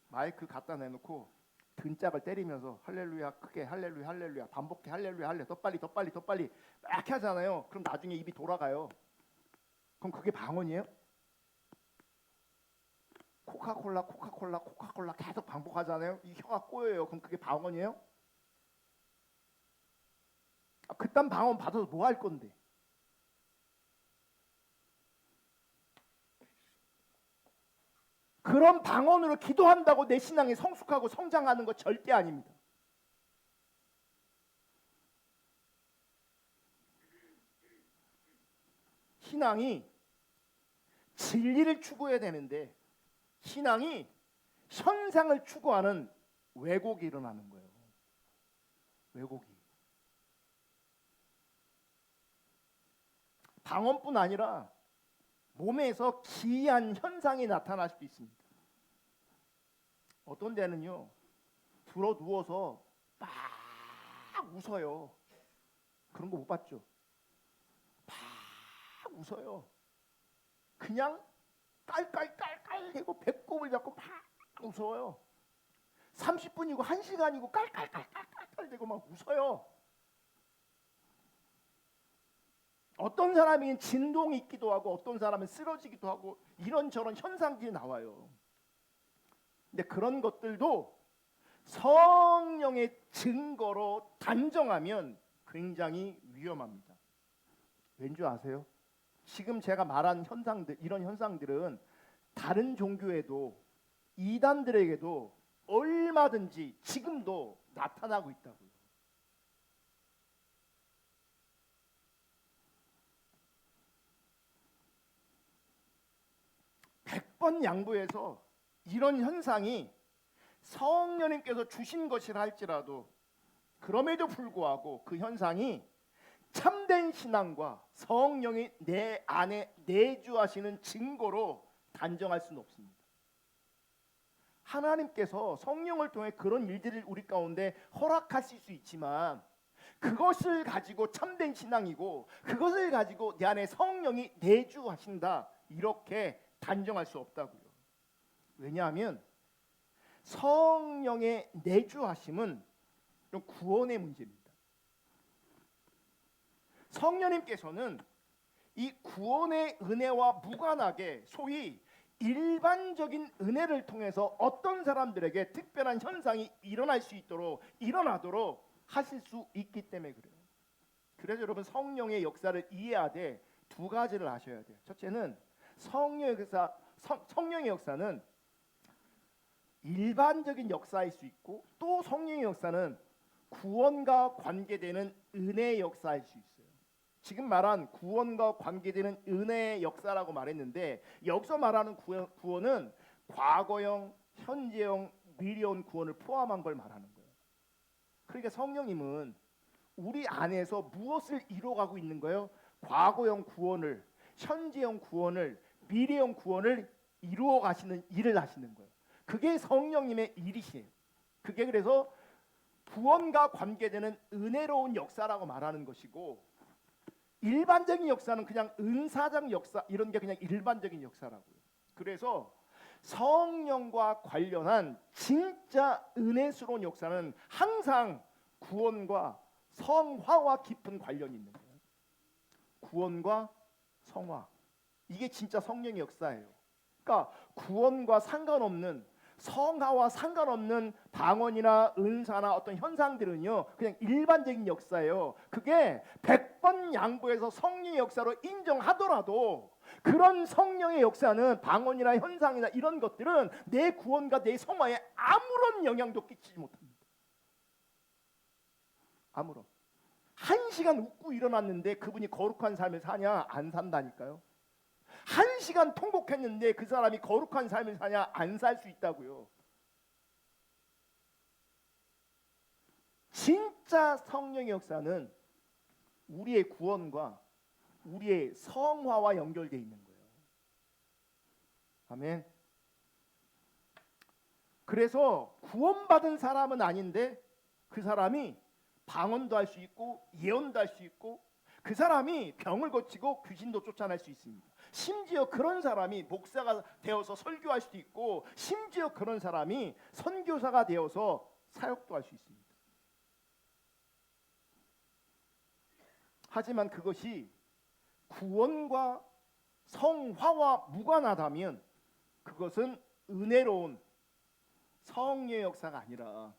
마이크 갖다 내놓고 등짝을 때리면서 할렐루야, 크게 할렐루야, 할렐루야, 반복해, 할렐루야, 할렐루야, 더 빨리 막 하잖아요. 그럼 나중에 입이 돌아가요. 그럼 그게 방언이에요? 코카콜라 계속 반복하잖아요. 이 혀가 꼬여요. 그럼 그게 방언이에요? 그딴 방언 받아서 뭐 할 건데? 그런 방언으로 기도한다고 내 신앙이 성숙하고 성장하는 거 절대 아닙니다. 신앙이 진리를 추구해야 되는데 신앙이 현상을 추구하는 왜곡이 일어나는 거예요. 왜곡이. 방언뿐 아니라 몸에서 기이한 현상이 나타날 수도 있습니다. 어떤 데는요, 들어 누워서 막 웃어요. 그런 거 못 봤죠? 막 웃어요. 그냥 깔깔깔깔 대고 배꼽을 잡고 막 웃어요. 30분이고 1시간이고 깔깔깔깔깔 대고 막 웃어요. 어떤 사람은 진동이 있기도 하고 어떤 사람은 쓰러지기도 하고 이런저런 현상들이 나와요. 근데 그런 것들도 성령의 증거로 단정하면 굉장히 위험합니다. 왠지 아세요? 지금 제가 말한 현상들, 이런 현상들은 다른 종교에도 이단들에게도 얼마든지 지금도 나타나고 있다고요. 100번 양보해서 이런 현상이 성령님께서 주신 것이라 할지라도 그럼에도 불구하고 그 현상이 참된 신앙과 성령이 내 안에 내주하시는 증거로 단정할 수는 없습니다. 하나님께서 성령을 통해 그런 일들을 우리 가운데 허락하실 수 있지만 그것을 가지고 참된 신앙이고 그것을 가지고 내 안에 성령이 내주하신다 이렇게 단정할 수 없다고요. 왜냐하면 성령의 내주하심은 구원의 문제입니다. 성령님께서는 이 구원의 은혜와 무관하게 소위 일반적인 은혜를 통해서 어떤 사람들에게 특별한 현상이 일어나도록 하실 수 있기 때문에 그래요. 그래서 여러분 성령의 역사를 이해하되 두 가지를 아셔야 돼요. 첫째는 성령의 역사는 일반적인 역사일 수 있고 또 성령의 역사는 구원과 관계되는 은혜의 역사일 수 있어요. 지금 말한 구원과 관계되는 은혜의 역사라고 말했는데 여기서 말하는 구원은 과거형, 현재형, 미래형 구원을 포함한 걸 말하는 거예요. 그러니까 성령님은 우리 안에서 무엇을 이루어가고 있는 거예요? 과거형 구원을, 현재형 구원을, 미래형 구원을 이루어 가시는 일을 하시는 거예요. 그게 성령님의 일이시에요. 그게 그래서 구원과 관계되는 은혜로운 역사라고 말하는 것이고 일반적인 역사는 그냥 은사적 역사 이런 게 그냥 일반적인 역사라고요. 그래서 성령과 관련한 진짜 은혜스러운 역사는 항상 구원과 성화와 깊은 관련이 있는 거예요. 구원과 성화. 이게 진짜 성령의 역사예요. 그러니까 구원과 상관없는, 성화와 상관없는 방언이나 은사나 어떤 현상들은요 그냥 일반적인 역사예요. 그게 100번 양보해서 성령의 역사로 인정하더라도 그런 성령의 역사는, 방언이나 현상이나 이런 것들은 내 구원과 내 성화에 아무런 영향도 끼치지 못합니다. 아무런. 1시간 웃고 일어났는데 그분이 거룩한 삶을 사냐? 안 산다니까요. 1시간 통곡했는데 그 사람이 거룩한 삶을 사냐? 안 살 수 있다고요. 진짜 성령의 역사는 우리의 구원과 우리의 성화와 연결되어 있는 거예요. 아멘. 그래서 구원받은 사람은 아닌데 그 사람이 방언도 할 수 있고 예언도 할 수 있고, 그 사람이 병을 고치고 귀신도 쫓아낼 수 있습니다. 심지어 그런 사람이 목사가 되어서 설교할 수도 있고, 심지어 그런 사람이 선교사가 되어서 사역도 할 수 있습니다. 하지만 그것이 구원과 성화와 무관하다면 그것은 은혜로운 성령의 역사가 아니라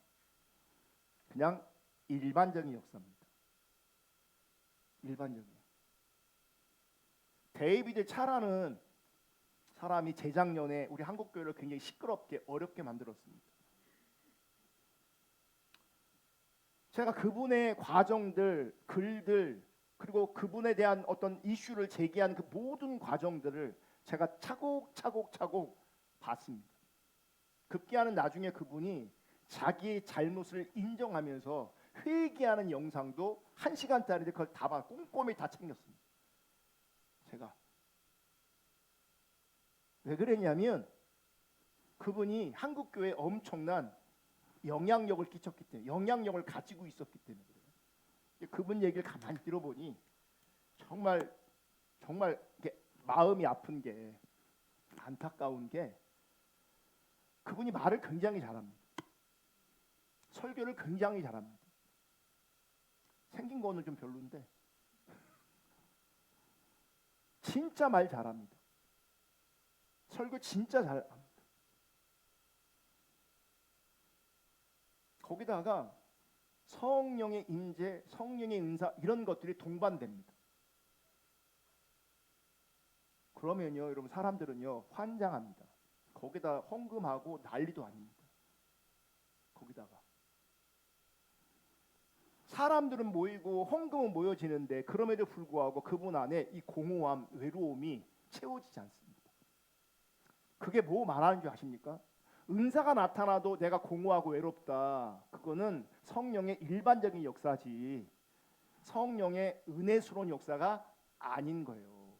그냥 일반적인 역사입니다. 일반적인. 데이비드 차라는 사람이 재작년에 우리 한국교회를 굉장히 시끄럽게 어렵게 만들었습니다. 제가 그분의 과정들, 글들, 그리고 그분에 대한 어떤 이슈를 제기한 그 모든 과정들을 제가 차곡차곡 봤습니다. 급기야는 나중에 그분이 자기의 잘못을 인정하면서 회개하는 영상도 1시간짜리인데 그걸 다 꼼꼼히 다 챙겼습니다. 제가 왜 그랬냐면 그분이 한국교회에 엄청난 영향력을 끼쳤기 때문에, 영향력을 가지고 있었기 때문에 그래요. 그분 얘기를 가만히 들어보니 정말 마음이 아픈 게, 안타까운 게, 그분이 말을 굉장히 잘합니다. 설교를 굉장히 잘합니다. 생긴 거는 좀 별론데 진짜 말 잘합니다. 설교 진짜 잘합니다. 거기다가 성령의 임재, 성령의 은사 이런 것들이 동반됩니다. 그러면요 여러분, 사람들은요 환장합니다. 거기다 헌금하고 난리도 아닙니다. 거기다가 사람들은 모이고 헌금은 모여지는데 그럼에도 불구하고 그분 안에 이 공허함, 외로움이 채워지지 않습니다. 그게 뭐 말하는 줄 아십니까? 은사가 나타나도 내가 공허하고 외롭다. 그거는 성령의 일반적인 역사지 성령의 은혜스러운 역사가 아닌 거예요.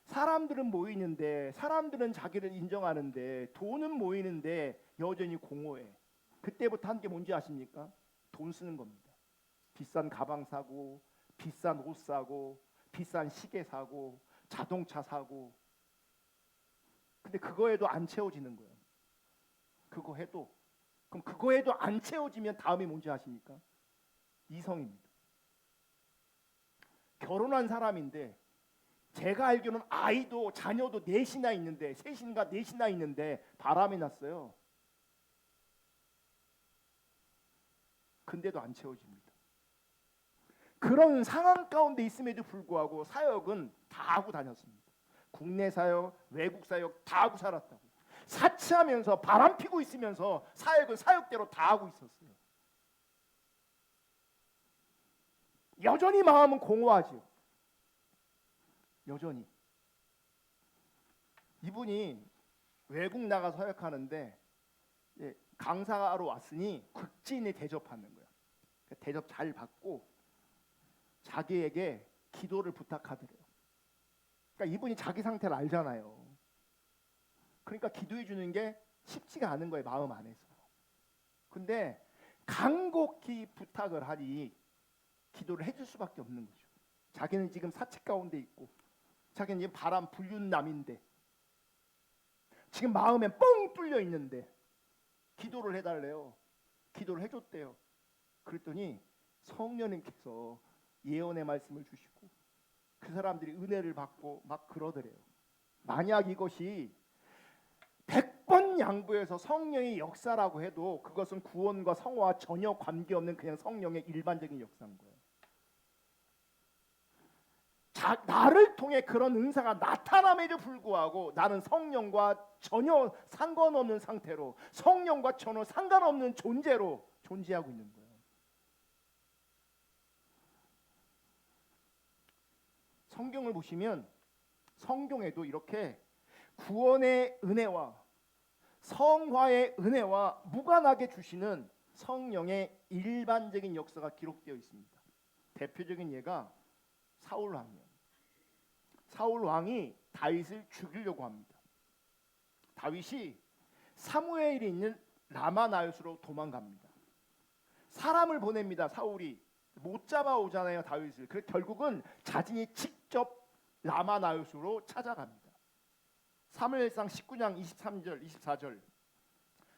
사람들은 모이는데, 사람들은 자기를 인정하는데, 돈은 모이는데 여전히 공허해. 그때부터 한 게 뭔지 아십니까? 돈 쓰는 겁니다. 비싼 가방 사고, 비싼 옷 사고, 비싼 시계 사고, 자동차 사고. 근데 그거 해도 안 채워지는 거예요. 그거 해도. 그럼 그거 해도 안 채워지면 다음이 뭔지 아십니까? 이성입니다. 결혼한 사람인데 제가 알기로는 아이도 자녀도 넷이나 있는데, 셋인가 넷이나 있는데 바람이 났어요. 근데도 안 채워집니다. 그런 상황 가운데 있음에도 불구하고 사역은 다 하고 다녔습니다. 국내 사역, 외국 사역 다 하고 살았다고. 사치하면서 바람 피고 있으면서 사역은 사역대로 다 하고 있었어요. 여전히 마음은 공허하죠. 여전히. 이분이 외국 나가 사역하는데 강사로 왔으니 극진히 대접하는 거예요. 대접 잘 받고 자기에게 기도를 부탁하더래요. 그러니까 이분이 자기 상태를 알잖아요. 그러니까 기도해 주는 게 쉽지가 않은 거예요, 마음 안에서. 근데 간곡히 부탁을 하니 기도를 해줄 수밖에 없는 거죠. 자기는 지금 사책 가운데 있고, 자기는 지금 바람 불륜 남인데, 지금 마음에 뻥 뚫려 있는데 기도를 해달래요. 기도를 해줬대요. 그랬더니 성령님께서 예언의 말씀을 주시고 그 사람들이 은혜를 받고 막 그러더래요. 만약 이것이 100번 양보해서 성령의 역사라고 해도 그것은 구원과 성화와 전혀 관계없는 그냥 성령의 일반적인 역사인 거예요. 나를 통해 그런 은사가 나타남에도 불구하고 나는 성령과 전혀 상관없는 상태로, 성령과 전혀 상관없는 존재로 존재하고 있는 거예요. 성경을 보시면 성경에도 이렇게 구원의 은혜와 성화의 은혜와 무관하게 주시는 성령의 일반적인 역사가 기록되어 있습니다. 대표적인 예가 사울 왕이에요. 사울 왕이 다윗을 죽이려고 합니다. 다윗이 사무엘이 있는 라마나요스로 도망갑니다. 사람을 보냅니다. 사울이 못 잡아오잖아요, 다윗을. 그래서 결국은 자신이 직접 라마나요스로 찾아갑니다. 사무엘상 19장 23절 24절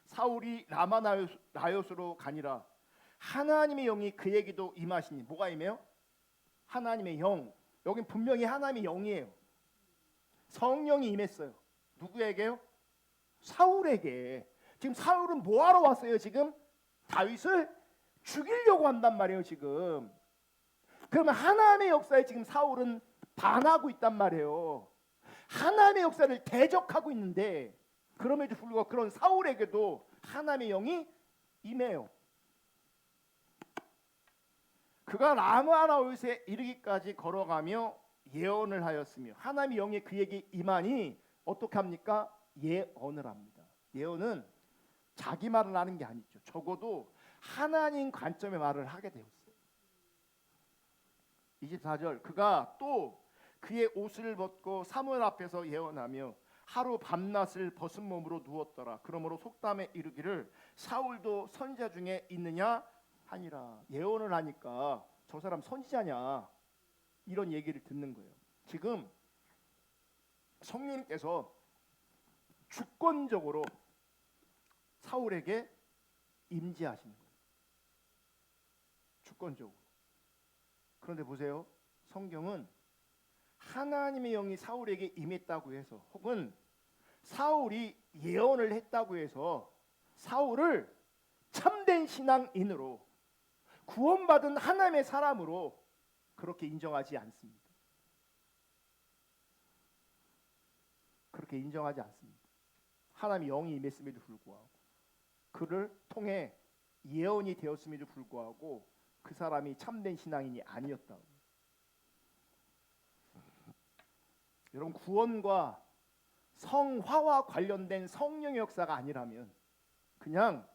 사울이 라마나요스로 가니라 하나님의 영이 그에게도 임하시니, 뭐가 임해요? 하나님의 영. 여긴 분명히 하나님의 영이에요. 성령이 임했어요. 누구에게요? 사울에게. 지금 사울은 뭐하러 왔어요? 지금 다윗을 죽이려고 한단 말이에요. 지금 그러면 하나님의 역사에 지금 사울은 반하고 있단 말이에요. 하나님의 역사를 대적하고 있는데, 그럼에도 불구하고 그런 사울에게도 하나님의 영이 임해요. 그가 라마나요스에 이르기까지 걸어가며 예언을 하였으며, 하나님의 영이 그에게 임하니 어떻게 합니까? 예언을 합니다. 예언은 자기 말을 하는 게 아니죠. 적어도 하나님 관점의 말을 하게 되었어요. 24절 그가 또 그의 옷을 벗고 사무엘 앞에서 예언하며 하루 밤낮을 벗은 몸으로 누웠더라. 그러므로 속담에 이르기를 사울도 선지자 중에 있느냐 하니라. 예언을 하니까 저 사람 선지자냐, 이런 얘기를 듣는 거예요. 지금 성령님께서 주권적으로 사울에게 임재하시는 거예요. 주권적으로. 그런데 보세요. 성경은 하나님의 영이 사울에게 임했다고 해서, 혹은 사울이 예언을 했다고 해서 사울을 참된 신앙인으로, 구원받은 하나님의 사람으로 그렇게 인정하지 않습니다. 그렇게 인정하지 않습니다. 하나님의 영이 임했음에도 불구하고, 그를 통해 예언이 되었음에도 불구하고 그 사람이 참된 신앙인이 아니었다고. 여러분, 구원과 성화와 관련된 성령의 역사가 아니라면, 그냥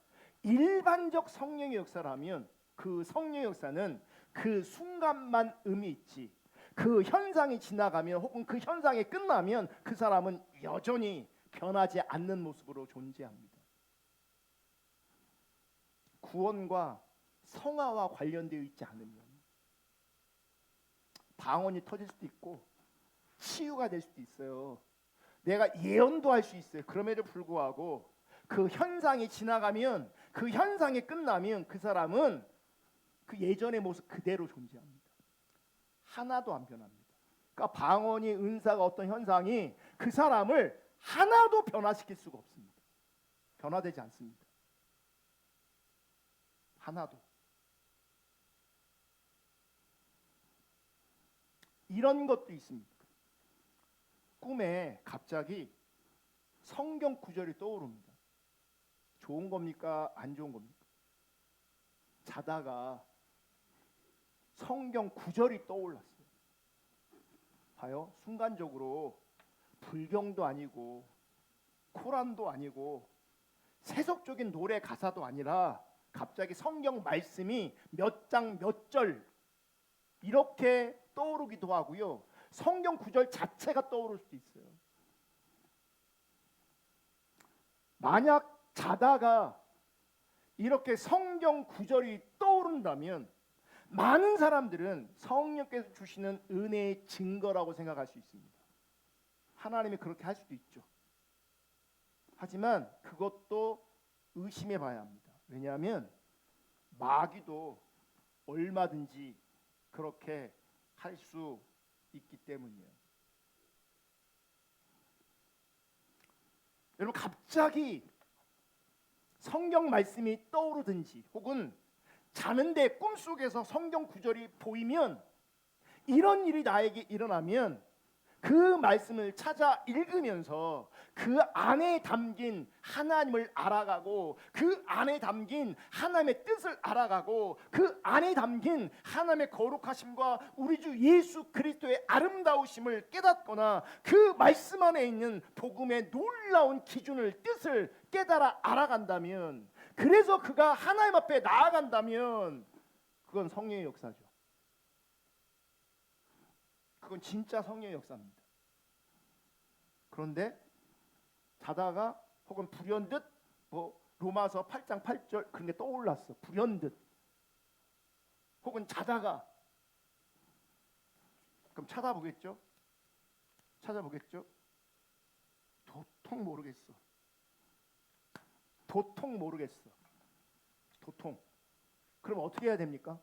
일반적 성령의 역사라면 그 성령의 역사는 그 순간만 의미 있지, 그 현상이 지나가면 혹은 그 현상이 끝나면 그 사람은 여전히 변하지 않는 모습으로 존재합니다. 구원과 성화와 관련되어 있지 않으면 방언이 터질 수도 있고 치유가 될 수도 있어요. 내가 예언도 할 수 있어요. 그럼에도 불구하고 그 현상이 지나가면, 그 현상이 끝나면 그 사람은 그 예전의 모습 그대로 존재합니다. 하나도 안 변합니다. 그러니까 방언이, 은사가, 어떤 현상이 그 사람을 하나도 변화시킬 수가 없습니다. 변화되지 않습니다. 하나도. 이런 것도 있습니다. 꿈에 갑자기 성경 구절이 떠오릅니다. 좋은 겁니까? 안 좋은 겁니까? 자다가 성경 구절이 떠올랐어요. 봐요. 순간적으로 불경도 아니고 코란도 아니고 세속적인 노래 가사도 아니라 갑자기 성경 말씀이 몇 장 몇 절 이렇게 떠오르기도 하고요. 성경 구절 자체가 떠오를 수도 있어요. 만약 자다가 이렇게 성경 구절이 떠오른다면 많은 사람들은 성령께서 주시는 은혜의 증거라고 생각할 수 있습니다. 하나님이 그렇게 할 수도 있죠. 하지만 그것도 의심해 봐야 합니다. 왜냐하면 마귀도 얼마든지 그렇게 할 수 있기 때문이에요. 여러분, 갑자기 성경 말씀이 떠오르든지 혹은 자는데 꿈속에서 성경 구절이 보이면, 이런 일이 나에게 일어나면 그 말씀을 찾아 읽으면서 그 안에 담긴 하나님을 알아가고, 그 안에 담긴 하나님의 뜻을 알아가고, 그 안에 담긴 하나님의 거룩하심과 우리 주 예수 그리스도의 아름다우심을 깨닫거나, 그 말씀 안에 있는 복음의 놀라운 기준을, 뜻을 깨달아 알아간다면, 그래서 그가 하나님 앞에 나아간다면, 그건 성령의 역사죠. 그건 진짜 성령의 역사입니다. 그런데 자다가 혹은 불현듯 로마서 8장 8절 그런 게 떠올랐어. 불현듯. 혹은 자다가, 그럼 찾아보겠죠? 도통 모르겠어. 도통. 그럼 어떻게 해야 됩니까?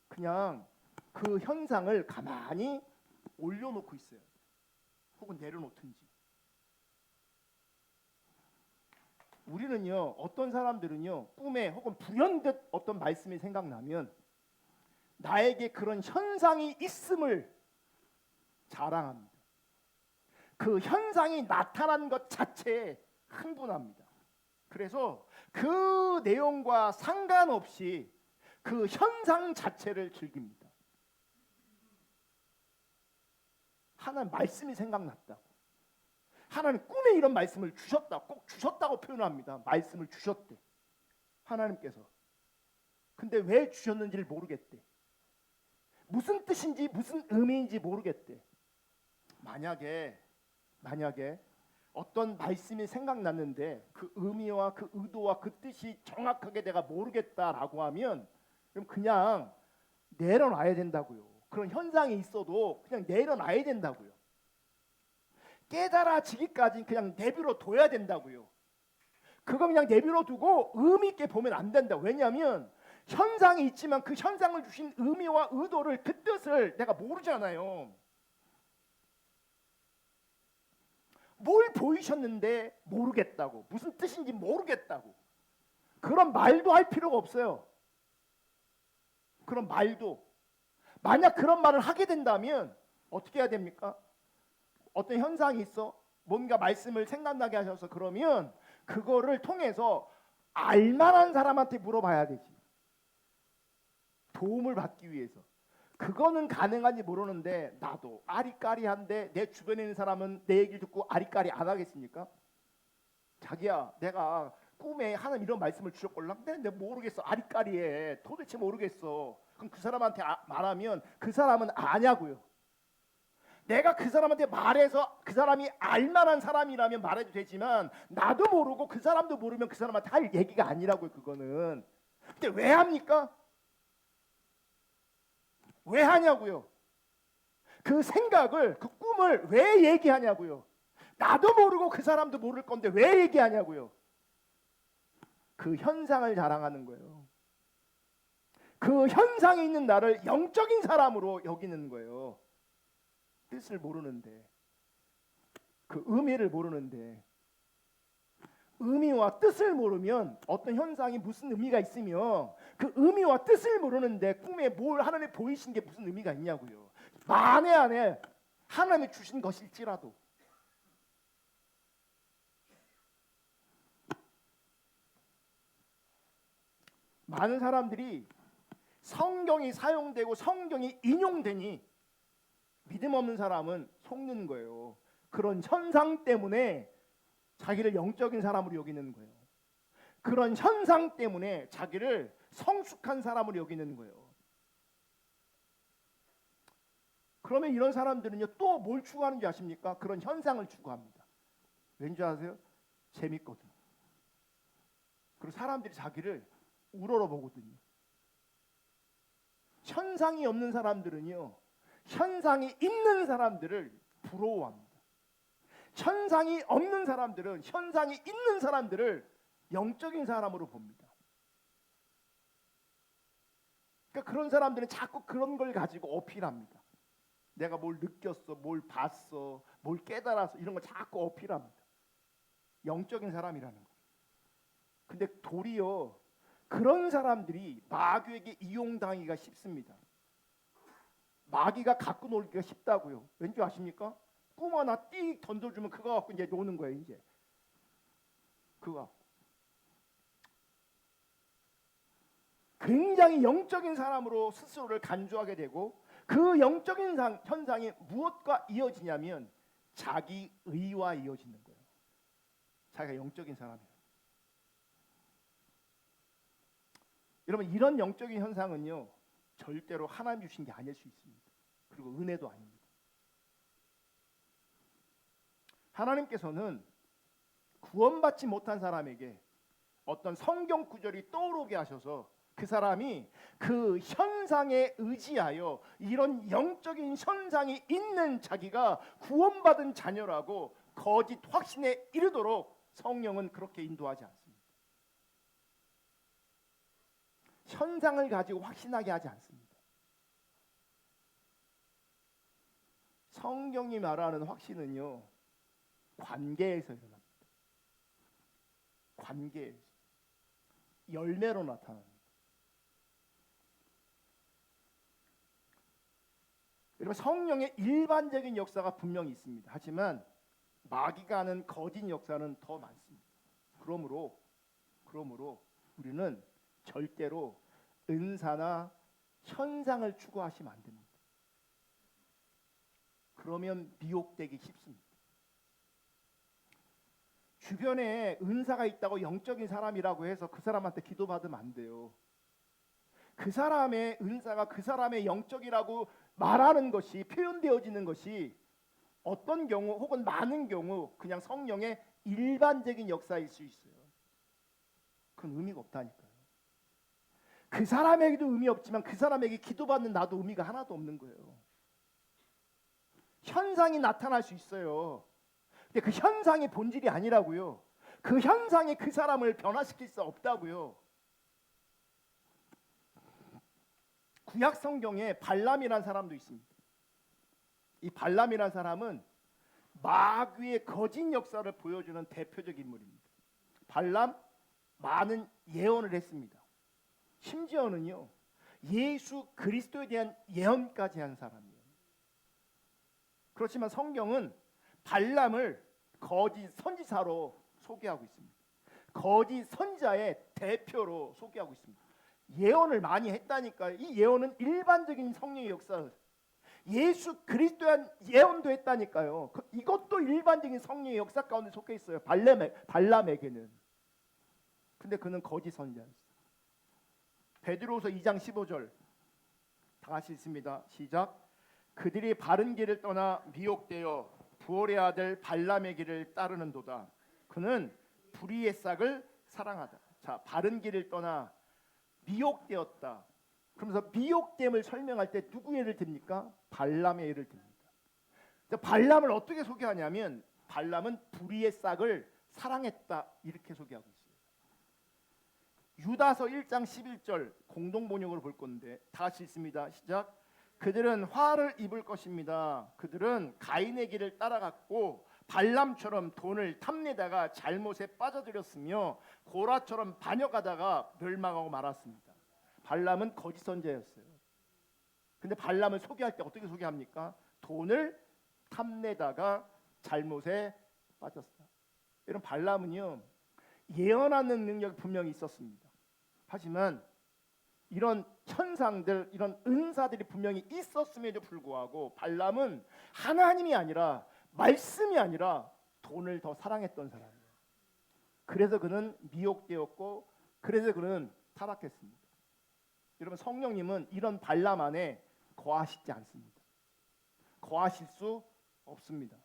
그냥 그 현상을 가만히 올려놓고 있어요. 혹은 내려놓든지. 우리는요, 어떤 사람들은요, 꿈에 혹은 불현듯 어떤 말씀이 생각나면 나에게 그런 현상이 있음을 자랑합니다. 그 현상이 나타난 것 자체에 흥분합니다. 그래서 그 내용과 상관없이 그 현상 자체를 즐깁니다. 하나님 말씀이 생각났다고, 하나님 꿈에 이런 말씀을 주셨다, 꼭 주셨다고 표현합니다. 말씀을 주셨대, 하나님께서. 근데 왜 주셨는지를 모르겠대. 무슨 뜻인지 무슨 의미인지 모르겠대. 만약에 어떤 말씀이 생각났는데 그 의미와 그 의도와 그 뜻이 정확하게 내가 모르겠다라고 하면, 그럼 그냥 내려놔야 된다고요. 그런 현상이 있어도 그냥 내려놔야 된다고요. 깨달아지기까지 그냥 내버려 둬야 된다고요. 그거 그냥 내버려 두고 의미 있게 보면 안 된다. 왜냐하면 현상이 있지만 그 현상을 주신 의미와 의도를, 그 뜻을 내가 모르잖아요. 뭘 보이셨는데 모르겠다고, 무슨 뜻인지 모르겠다고, 그런 말도 할 필요가 없어요. 그런 말도, 만약 그런 말을 하게 된다면 어떻게 해야 됩니까? 어떤 현상이 있어, 뭔가 말씀을 생각나게 하셔서, 그러면 그거를 통해서 알만한 사람한테 물어봐야 되지. 도움을 받기 위해서. 그거는 가능한지 모르는데 나도 아리까리한데 내 주변에 있는 사람은 내 얘기를 듣고 아리까리 안 하겠습니까? 자기야, 내가 꿈에 하나님 이런 말씀을 주셨걸라? 근데 내가 모르겠어. 아리까리해. 도대체 모르겠어. 그럼 그 사람한테 말하면 그 사람은 아냐고요. 내가 그 사람한테 말해서 그 사람이 알만한 사람이라면 말해도 되지만, 나도 모르고 그 사람도 모르면 그 사람한테 할 얘기가 아니라고요. 그거는. 근데 왜 합니까? 왜 하냐고요. 그 생각을, 그 꿈을 왜 얘기하냐고요. 나도 모르고 그 사람도 모를 건데 왜 얘기하냐고요. 그 현상을 자랑하는 거예요. 그 현상이 있는 나를 영적인 사람으로 여기는 거예요. 뜻을 모르는데, 그 의미를 모르는데. 의미와 뜻을 모르면, 어떤 현상이 무슨 의미가 있으며 그 의미와 뜻을 모르는데 꿈에 뭘 하나님 보이신 게 무슨 의미가 있냐고요. 만에 안에 하나님이 주신 것일지라도. 많은 사람들이 성경이 사용되고 성경이 인용되니 믿음 없는 사람은 속는 거예요. 그런 현상 때문에 자기를 영적인 사람으로 여기는 거예요. 그런 현상 때문에 자기를 성숙한 사람으로 여기는 거예요. 그러면 이런 사람들은요, 또 뭘 추구하는지 아십니까? 그런 현상을 추구합니다. 왠지 아세요? 재밌거든. 그리고 사람들이 자기를 우러러보거든요. 현상이 없는 사람들은요, 현상이 있는 사람들을 부러워합니다. 현상이 없는 사람들은 현상이 있는 사람들을 영적인 사람으로 봅니다. 그러니까 그런 사람들은 자꾸 그런 걸 가지고 어필합니다. 내가 뭘 느꼈어, 뭘 봤어, 뭘 깨달았어, 이런 거 자꾸 어필합니다. 영적인 사람이라는 거. 근데 도리어 그런 사람들이 마귀에게 이용당하기가 쉽습니다. 마귀가 갖고 놀기가 쉽다고요. 왠지 아십니까? 꿈 하나 띡 던져주면 그거 갖고 이제 노는 거예요. 이제 그거 굉장히 영적인 사람으로 스스로를 간주하게 되고, 그 영적인 현상이 무엇과 이어지냐면 자기 의와 이어지는 거예요. 자기가 영적인 사람이에요. 여러분, 이런 영적인 현상은요 절대로 하나님 주신 게 아닐 수 있습니다. 그리고 은혜도 아닙니다. 하나님께서는 구원받지 못한 사람에게 어떤 성경 구절이 떠오르게 하셔서 그 사람이 그 현상에 의지하여 이런 영적인 현상이 있는 자기가 구원받은 자녀라고 거짓 확신에 이르도록 성령은 그렇게 인도하지 않습니다. 현상을 가지고 확신하게 하지 않습니다. 성경이 말하는 확신은요 관계에서 일어납니다. 관계에서 열매로 나타납니다. 여러분, 성령의 일반적인 역사가 분명히 있습니다. 하지만 마귀가 하는 거짓 역사는 더 많습니다. 그러므로 우리는 절대로 은사나 현상을 추구하시면 안 됩니다. 그러면 미혹되기 쉽습니다. 주변에 은사가 있다고 영적인 사람이라고 해서 그 사람한테 기도받으면 안 돼요. 그 사람의 은사가 그 사람의 영적이라고 말하는 것이, 표현되어지는 것이 어떤 경우 혹은 많은 경우 그냥 성령의 일반적인 역사일 수 있어요. 그건 의미가 없다니까요. 그 사람에게도 의미 없지만 그 사람에게 기도받는 나도 의미가 하나도 없는 거예요. 현상이 나타날 수 있어요. 근데 그 현상이 본질이 아니라고요. 그 현상이 그 사람을 변화시킬 수 없다고요. 구약 성경에 발람이라는 사람도 있습니다. 이 발람이라는 사람은 마귀의 거짓 역사를 보여주는 대표적 인물입니다. 발람 많은 예언을 했습니다. 심지어는요 예수 그리스도에 대한 예언까지 한 사람이에요. 그렇지만 성경은 발람을 거짓 선지자로 소개하고 있습니다. 거짓 선지자의 대표로 소개하고 있습니다. 예언을 많이 했다니까요. 이 예언은 일반적인 성령의 역사, 예수 그리스도에 대한 예언도 했다니까요. 이것도 일반적인 성령의 역사 가운데 속해 있어요. 발람에게는. 근데 그는 거짓 선지자였어요. 베드로후서 2장 15절 다 같이 읽습니다. 시작. 그들이 바른 길을 떠나 미혹되어 부올의 아들 발람의 길을 따르는도다. 그는 불의의 싹을 사랑하다. 자, 바른 길을 떠나 미혹되었다. 그러면서 미혹됨을 설명할 때 누구 예를 듭니까? 발람의 예를 듭니다. 발람을 어떻게 소개하냐면 발람은 불의의 싹을 사랑했다 이렇게 소개하고 있어요. 유다서 1장 11절 공동 번역으로 볼 건데 다 같이 읽습니다. 시작. 그들은 화를 입을 것입니다. 그들은 가인의 길을 따라갔고 발람처럼 돈을 탐내다가 잘못에 빠져들었으며 고라처럼 반역하다가 멸망하고 말았습니다. 발람은 거짓 선지자였어요. 근데 발람을 소개할 때 어떻게 소개합니까? 돈을 탐내다가 잘못에 빠졌다. 이런 발람은요 예언하는 능력이 분명히 있었습니다. 하지만 이런 현상들, 이런 은사들이 분명히 있었음에도 불구하고 발람은 하나님이 아니라 말씀이 아니라 돈을 더 사랑했던 사람이에요. 그래서 그는 미혹되었고 그래서 그는 타락했습니다. 여러분, 성령님은 이런 발람 안에 거하시지 않습니다. 거하실 수 없습니다.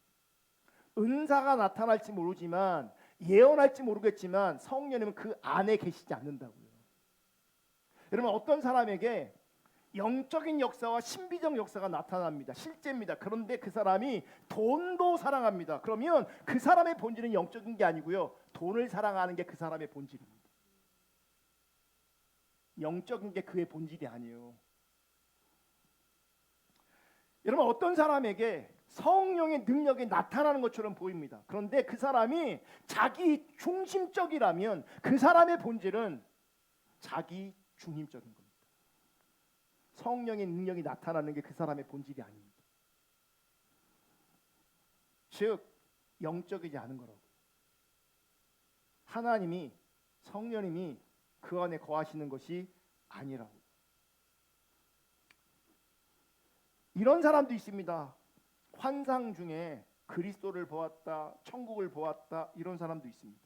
은사가 나타날지 모르지만 예언할지 모르겠지만 성령님은 그 안에 계시지 않는다고요. 여러분, 어떤 사람에게 영적인 역사와 신비적 역사가 나타납니다. 실제입니다. 그런데 그 사람이 돈도 사랑합니다. 그러면 그 사람의 본질은 영적인 게 아니고요. 돈을 사랑하는 게 그 사람의 본질입니다. 영적인 게 그의 본질이 아니에요. 여러분 어떤 사람에게 성령의 능력이 나타나는 것처럼 보입니다. 그런데 그 사람이 자기 중심적이라면 그 사람의 본질은 자기 중심적인 겁니다. 성령의 능력이 나타나는 게 그 사람의 본질이 아닙니다. 즉 영적이지 않은 거라고. 하나님이 성령님이 그 안에 거하시는 것이 아니라고. 이런 사람도 있습니다. 환상 중에 그리스도를 보았다, 천국을 보았다 이런 사람도 있습니다.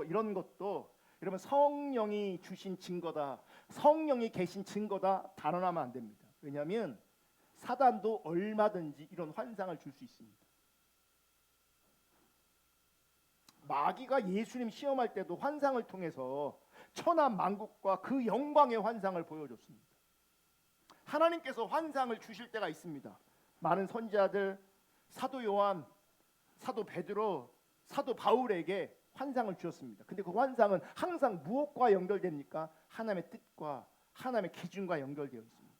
이런 것도 여러분 성령이 주신 증거다, 성령이 계신 증거다 단언하면 안 됩니다. 왜냐하면 사단도 얼마든지 이런 환상을 줄 수 있습니다. 마귀가 예수님 시험할 때도 환상을 통해서 천하 만국과 그 영광의 환상을 보여줬습니다. 하나님께서 환상을 주실 때가 있습니다. 많은 선지자들, 사도 요한, 사도 베드로, 사도 바울에게 환상을 주셨습니다. 근데 그 환상은 항상 무엇과 연결됩니까? 하나님의 뜻과 하나님의 기준과 연결되어 있습니다.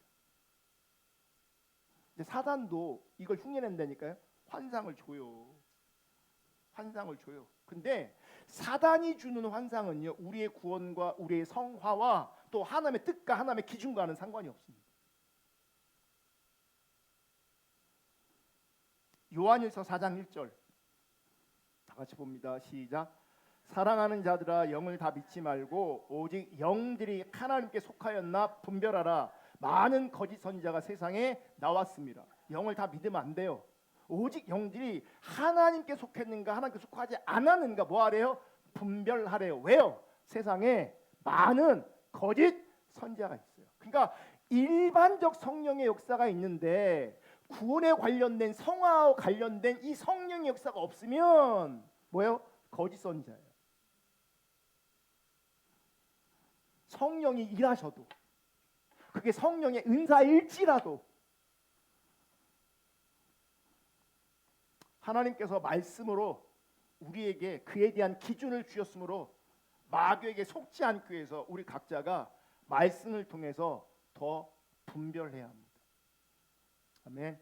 근데 사단도 이걸 흉내낸다니까요. 환상을 줘요. 환상을 줘요. 근데 사단이 주는 환상은요, 우리의 구원과 우리의 성화와 또 하나님의 뜻과 하나님의 기준과는 상관이 없습니다. 요한일서 4장 1절 다 같이 봅니다. 시작. 사랑하는 자들아 영을 다 믿지 말고 오직 영들이 하나님께 속하였나 분별하라. 많은 거짓 선지자가 세상에 나왔습니다. 영을 다 믿으면 안 돼요. 오직 영들이 하나님께 속했는가 하나님께 속하지 않았는가 뭐하래요? 분별하래요. 왜요? 세상에 많은 거짓 선지자가 있어요. 그러니까 일반적 성령의 역사가 있는데 구원에 관련된 성화와 관련된 이 성령의 역사가 없으면 뭐예요? 거짓 선지자예요. 성령이 일하셔도 그게 성령의 은사일지라도 하나님께서 말씀으로 우리에게 그에 대한 기준을 주셨으므로 마귀에게 속지 않기 위해서 우리 각자가 말씀을 통해서 더 분별해야 합니다. 아멘.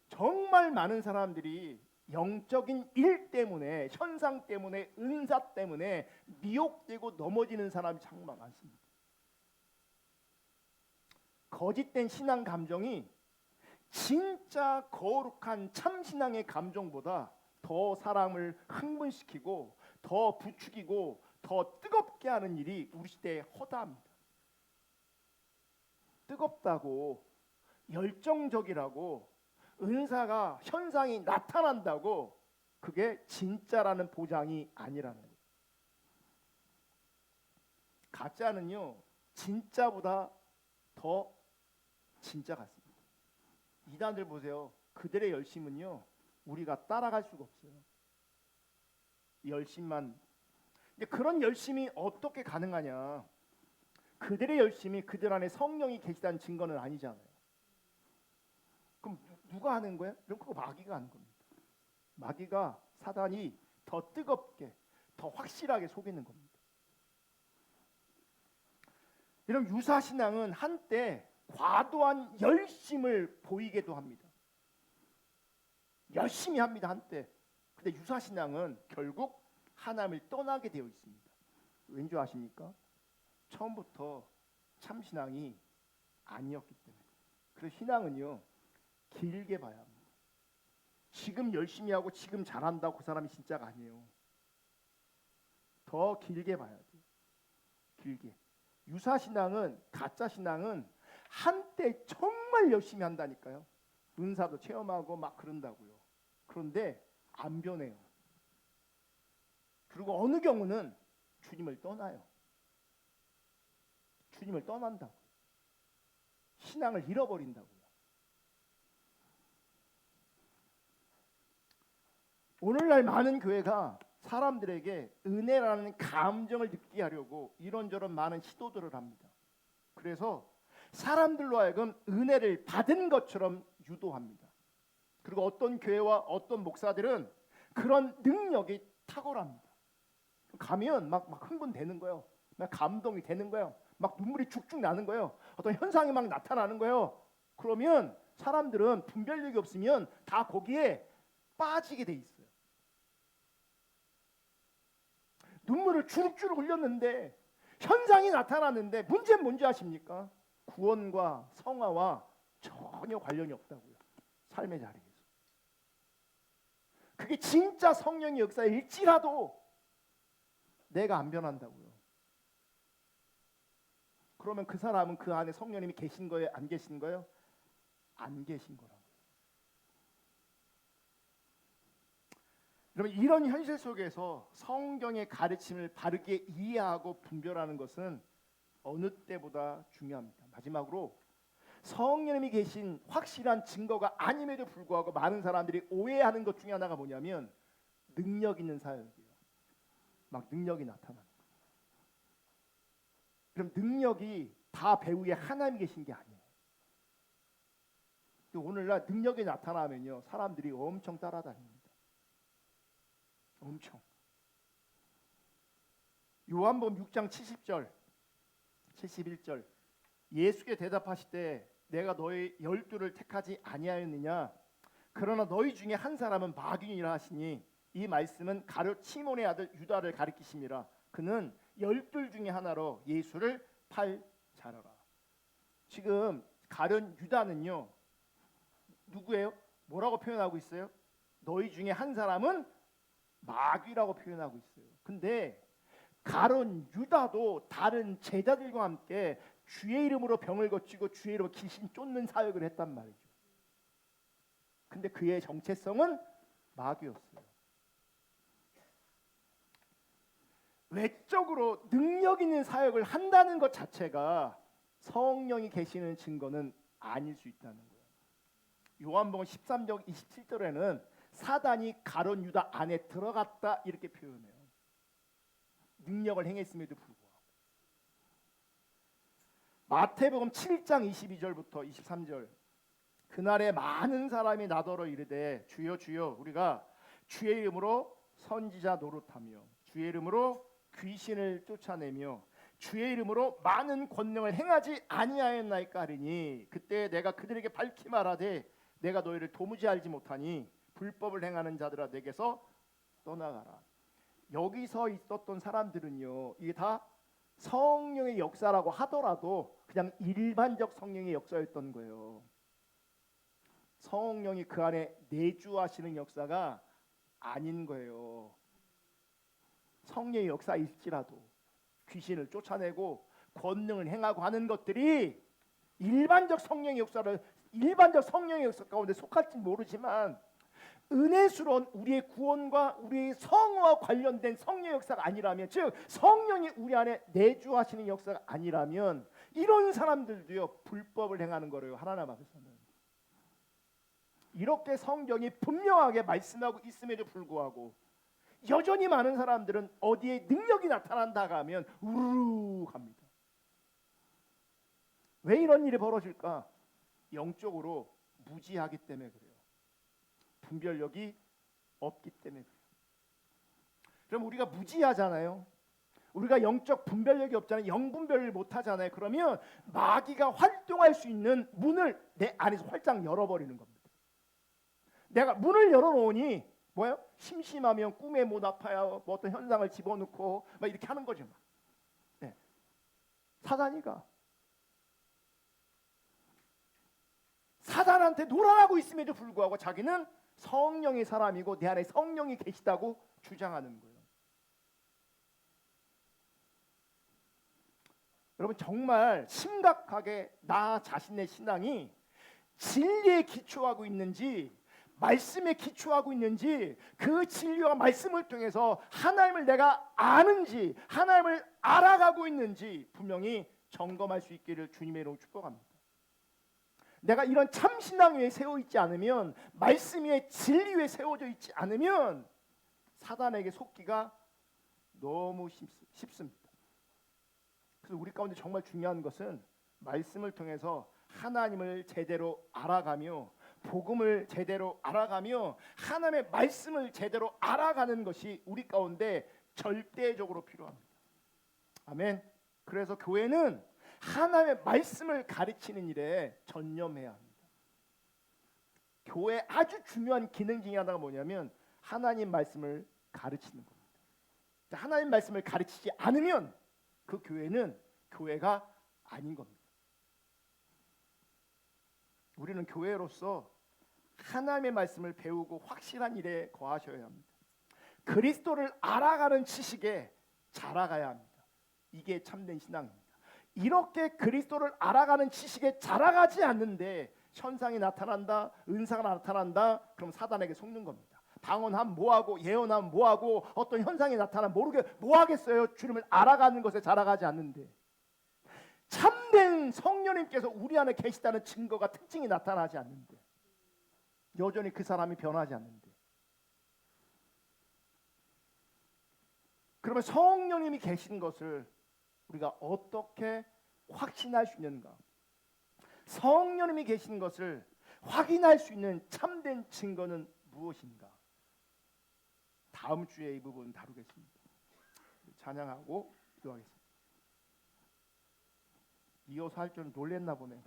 정말 많은 사람들이 영적인 일 때문에, 현상 때문에, 은사 때문에 미혹되고 넘어지는 사람이 정말 많습니다. 거짓된 신앙 감정이 진짜 거룩한 참신앙의 감정보다 더 사람을 흥분시키고 더 부추기고 더 뜨겁게 하는 일이 우리 시대에 허다합니다. 뜨겁다고 열정적이라고 은사가 현상이 나타난다고 그게 진짜라는 보장이 아니라는 거예요. 가짜는요 진짜보다 더 진짜 같습니다. 이단들 보세요. 그들의 열심은요 우리가 따라갈 수가 없어요. 열심만. 근데 그런 열심이 어떻게 가능하냐? 그들의 열심이 그들 안에 성령이 계시다는 증거는 아니잖아요. 그럼 누가 하는 거예요? 그럼 그거 마귀가 하는 겁니다. 마귀가 사단이 더 뜨겁게 더 확실하게 속이는 겁니다. 이런 유사신앙은 한때 과도한 열심을 보이게도 합니다. 열심히 합니다 한때. 근데 유사신앙은 결국 하나님을 떠나게 되어 있습니다. 왠지 아십니까? 처음부터 참신앙이 아니었기 때문에. 그래서 신앙은요 길게 봐야 합니다. 지금 열심히 하고 지금 잘한다고 그 사람이 진짜가 아니에요. 더 길게 봐야 돼요. 길게. 유사신앙은, 가짜신앙은 한때 정말 열심히 한다니까요. 은사도 체험하고 막 그런다고요. 그런데 안 변해요. 그리고 어느 경우는 주님을 떠나요. 주님을 떠난다고. 신앙을 잃어버린다고요. 오늘날 많은 교회가 사람들에게 은혜라는 감정을 느끼게 하려고 이런저런 많은 시도들을 합니다. 그래서 사람들로 하여금 은혜를 받은 것처럼 유도합니다. 그리고 어떤 교회와 어떤 목사들은 그런 능력이 탁월합니다. 가면 막 흥분되는 거예요. 막 감동이 되는 거예요. 막 눈물이 죽죽 나는 거예요. 어떤 현상이 막 나타나는 거예요. 그러면 사람들은 분별력이 없으면 다 거기에 빠지게 돼 있어요. 눈물을 주룩주룩 흘렸는데 현상이 나타났는데 문제는 뭔지 아십니까? 구원과 성화와 전혀 관련이 없다고요. 삶의 자리에서. 그게 진짜 성령의 역사일지라도 내가 안 변한다고요. 그러면 그 사람은 그 안에 성령님이 계신 거예요? 안 계신 거예요? 안 계신 거라고요. 여러분, 이런 현실 속에서 성경의 가르침을 바르게 이해하고 분별하는 것은 어느 때보다 중요합니다. 마지막으로 성령님이 계신 확실한 증거가 아님에도 불구하고 많은 사람들이 오해하는 것 중에 하나가 뭐냐면 능력 있는 사역이에요. 막 능력이 나타나는 거예요. 그럼 능력이 다 배후에 하나님이 계신 게 아니에요. 오늘날 능력이 나타나면요 사람들이 엄청 따라다닙니다. 엄청. 요한복음 6장 70절 71절 예수께 대답하실 때 내가 너희 12를 택하지 아니하였느냐 그러나 너희 중에 한 사람은 마귀니라 하시니 이 말씀은 가룟 시몬의 아들 유다를 가리키심이라. 그는 12 중에 하나로 예수를 팔 자라라. 지금 가룟 유다는요 누구예요? 뭐라고 표현하고 있어요? 너희 중에 한 사람은 마귀라고 표현하고 있어요. 근데 가룟 유다도 다른 제자들과 함께 주의 이름으로 병을 고치고 주의 이름으로 귀신 쫓는 사역을 했단 말이죠. 근데 그의 정체성은 마귀였어요. 외적으로 능력 있는 사역을 한다는 것 자체가 성령이 계시는 증거는 아닐 수 있다는 거예요. 요한복음 13장 27절에는 사단이 가룟 유다 안에 들어갔다 이렇게 표현해요. 능력을 행했음에도 불구하고. 마태복음 7장 22절부터 23절 그날에 많은 사람이 나더러 이르되 주여 주여 우리가 주의 이름으로 선지자 노릇하며 주의 이름으로 귀신을 쫓아내며 주의 이름으로 많은 권능을 행하지 아니하였나이까 하리니 그때 내가 그들에게 밝히 말하되 내가 너희를 도무지 알지 못하니 불법을 행하는 자들아 내게서 떠나가라. 여기서 있었던 사람들은요 이게 다 성령의 역사라고 하더라도 그냥 일반적 성령의 역사였던 거예요. 성령이 그 안에 내주하시는 역사가 아닌 거예요. 성령의 역사일지라도 귀신을 쫓아내고 권능을 행하고 하는 것들이 일반적 성령의 역사 가운데 속할지 모르지만 은혜스러운 우리의 구원과 우리의 성화와 관련된 성령의 역사가 아니라면, 즉 성령이 우리 안에 내주하시는 역사가 아니라면 이런 사람들도요 불법을 행하는 거래요. 하나님 앞에서는. 이렇게 성경이 분명하게 말씀하고 있음에도 불구하고 여전히 많은 사람들은 어디에 능력이 나타난다가 하면 우르르 갑니다. 왜 이런 일이 벌어질까? 영적으로 무지하기 때문에 그래요. 분별력이 없기 때문에 그래요. 그럼 우리가 무지하잖아요. 우리가 영적 분별력이 없잖아요. 영분별을 못하잖아요. 그러면 마귀가 활동할 수 있는 문을 내 안에서 활짝 열어버리는 겁니다. 내가 문을 열어놓으니 뭐예요? 심심하면 꿈에 못 아파요. 뭐 어떤 현상을 집어넣고 막 이렇게 하는 거죠. 네. 사단이가 사단한테 놀아나고 있음에도 불구하고 자기는 성령의 사람이고 내 안에 성령이 계시다고 주장하는 거예요. 여러분 정말 심각하게 나 자신의 신앙이 진리에 기초하고 있는지 말씀에 기초하고 있는지 그 진리와 말씀을 통해서 하나님을 내가 아는지 하나님을 알아가고 있는지 분명히 점검할 수 있기를 주님의 이름으로 축복합니다. 내가 이런 참신앙 위에 세워있지 않으면 말씀 위에 진리 위에 세워져 있지 않으면 사단에게 속기가 너무 쉽습니다. 그래서 우리 가운데 정말 중요한 것은 말씀을 통해서 하나님을 제대로 알아가며 복음을 제대로 알아가며 하나님의 말씀을 제대로 알아가는 것이 우리 가운데 절대적으로 필요합니다. 아멘. 그래서 교회는 하나님의 말씀을 가르치는 일에 전념해야 합니다. 교회의 아주 중요한 기능 중에 하나가 뭐냐면 하나님 말씀을 가르치는 겁니다. 하나님 말씀을 가르치지 않으면 그 교회는 교회가 아닌 겁니다. 우리는 교회로서 하나님의 말씀을 배우고 확실한 일에 거하셔야 합니다. 그리스도를 알아가는 지식에 자라가야 합니다. 이게 참된 신앙입니다. 이렇게 그리스도를 알아가는 지식에 자라가지 않는데 현상이 나타난다, 은사가 나타난다, 그럼 사단에게 속는 겁니다. 방언하면 뭐하고 예언하면 뭐하고 어떤 현상이 나타나면 모르게 뭐하겠어요. 주님을 알아가는 것에 자라가지 않는데 참된 성령님께서 우리 안에 계시다는 증거가 특징이 나타나지 않는데 여전히 그 사람이 변하지 않는데 그러면 성령님이 계신 것을 우리가 어떻게 확신할 수 있는가? 성령님이 계신 것을 확인할 수 있는 참된 증거는 무엇인가? 다음 주에 이 부분 다루겠습니다. 찬양하고 기도하겠습니다. 이어서 할 줄은 놀랬나 보네.